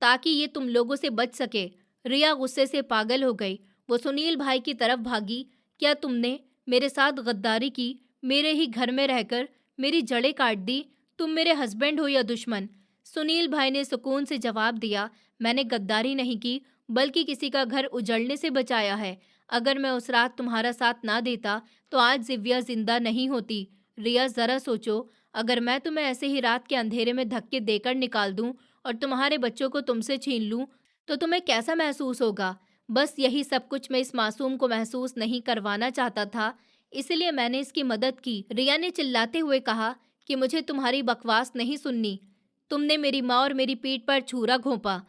ताकि ये तुम लोगों से बच सके। रिया गुस्से से पागल हो गई। वो सुनील भाई की तरफ भागी। क्या तुमने मेरे साथ गद्दारी की? मेरे ही घर में रहकर मेरी जड़ें काट दी? तुम मेरे हस्बैंड हो या दुश्मन? सुनील भाई ने सुकून से जवाब दिया, मैंने गद्दारी नहीं की, बल्कि किसी का घर उजड़ने से बचाया है। अगर मैं उस रात तुम्हारा साथ ना देता तो आज दिव्या जिंदा नहीं होती। रिया, जरा सोचो, अगर मैं तुम्हें ऐसे ही रात के अंधेरे में धक्के देकर निकाल दूं और तुम्हारे बच्चों को तुमसे छीन लूं, तो तुम्हें कैसा महसूस होगा? बस यही सब कुछ मैं इस मासूम को महसूस नहीं करवाना चाहता था, इसलिए मैंने इसकी मदद की। रिया ने चिल्लाते हुए कहा कि मुझे तुम्हारी बकवास नहीं सुननी। तुमने मेरी माँ और मेरी पीठ पर छुरा घोंपा।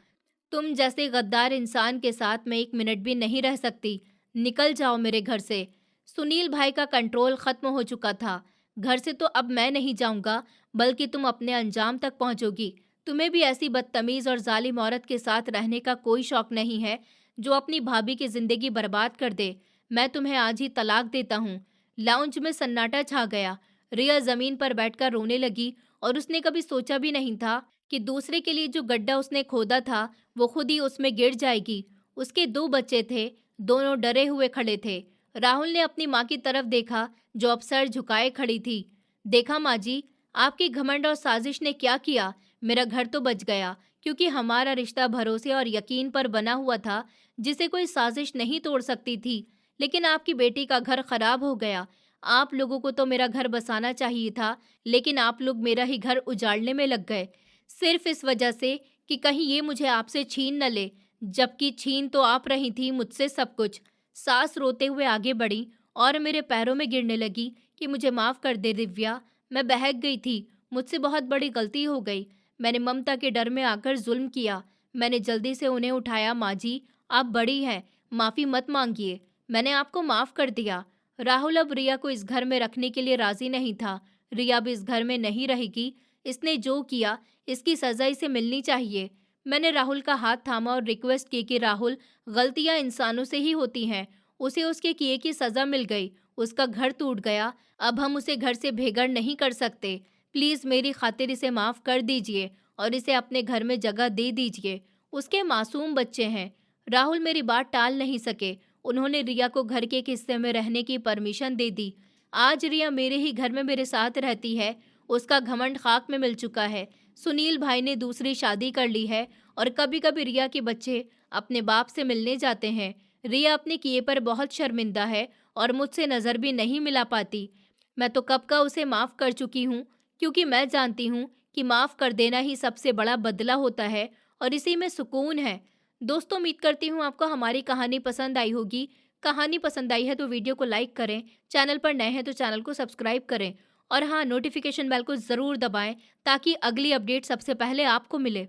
तुम जैसे गद्दार इंसान के साथ मैं 1 मिनट भी नहीं रह सकती। निकल जाओ मेरे घर से। सुनील भाई का कंट्रोल खत्म हो चुका था। घर से तो अब मैं नहीं जाऊंगा, बल्कि तुम अपने अंजाम तक पहुंचोगी। तुम्हें भी ऐसी बदतमीज और जालिम औरत के साथ रहने का कोई शौक नहीं है जो अपनी भाभी की जिंदगी बर्बाद कर दे। मैं तुम्हें आज ही तलाक देता हूँ। लाउंज में सन्नाटा छा गया। रिया जमीन पर बैठकर रोने लगी और उसने कभी सोचा भी नहीं था कि दूसरे के लिए जो गड्ढा उसने खोदा था वो खुद ही उसमें गिर जाएगी। उसके 2 बच्चे थे, दोनों डरे हुए खड़े थे। राहुल ने अपनी माँ की तरफ देखा जो अब सर झुकाए खड़ी थी। देखा माँ जी, आपकी घमंड और साजिश ने क्या किया। मेरा घर तो बच गया, क्योंकि हमारा रिश्ता भरोसे और यकीन पर बना हुआ था, जिसे कोई साजिश नहीं तोड़ सकती थी। लेकिन आपकी बेटी का घर खराब हो गया। आप लोगों को तो मेरा घर बसाना चाहिए था, लेकिन आप लोग मेरा ही घर उजाड़ने में लग गए, सिर्फ इस वजह से कि कहीं ये मुझे आपसे छीन न ले, जबकि छीन तो आप रही थी मुझसे सब कुछ। सास रोते हुए आगे बढ़ी और मेरे पैरों में गिरने लगी कि मुझे माफ़ कर दे दिव्या, मैं बहक गई थी, मुझसे बहुत बड़ी गलती हो गई। मैंने ममता के डर में आकर जुल्म किया। मैंने जल्दी से उन्हें उठाया। माँ जी, आप बड़ी हैं, माफ़ी मत मांगिए, मैंने आपको माफ़ कर दिया। राहुल अब रिया को इस घर में रखने के लिए राजी नहीं था। रिया भी इस घर में नहीं रहेगी। इसने जो किया, इसकी सज़ा इसे मिलनी चाहिए। मैंने राहुल का हाथ थामा और रिक्वेस्ट की कि राहुल, गलतियां इंसानों से ही होती हैं। उसे उसके किए की सज़ा मिल गई, उसका घर टूट गया, अब हम उसे घर से बेघर नहीं कर सकते। प्लीज़ मेरी खातिर इसे माफ़ कर दीजिए और इसे अपने घर में जगह दे दीजिए। उसके मासूम बच्चे हैं। राहुल मेरी बात टाल नहीं सके। उन्होंने रिया को घर के एक हिस्से में रहने की परमिशन दे दी। आज रिया मेरे ही घर में मेरे साथ रहती है। उसका घमंड खाक में मिल चुका है। सुनील भाई ने दूसरी शादी कर ली है और कभी कभी रिया के बच्चे अपने बाप से मिलने जाते हैं। रिया अपने किए पर बहुत शर्मिंदा है और मुझसे नज़र भी नहीं मिला पाती। मैं तो कब का उसे माफ़ कर चुकी हूँ, क्योंकि मैं जानती हूँ कि माफ़ कर देना ही सबसे बड़ा बदला होता है और इसी में सुकून है। दोस्तों, उम्मीद करती हूँ आपको हमारी कहानी पसंद आई होगी। कहानी पसंद आई है तो वीडियो को लाइक करें, चैनल पर नए हैं तो चैनल को सब्सक्राइब करें और हाँ, नोटिफिकेशन बेल को ज़रूर दबाएं ताकि अगली अपडेट सबसे पहले आपको मिले।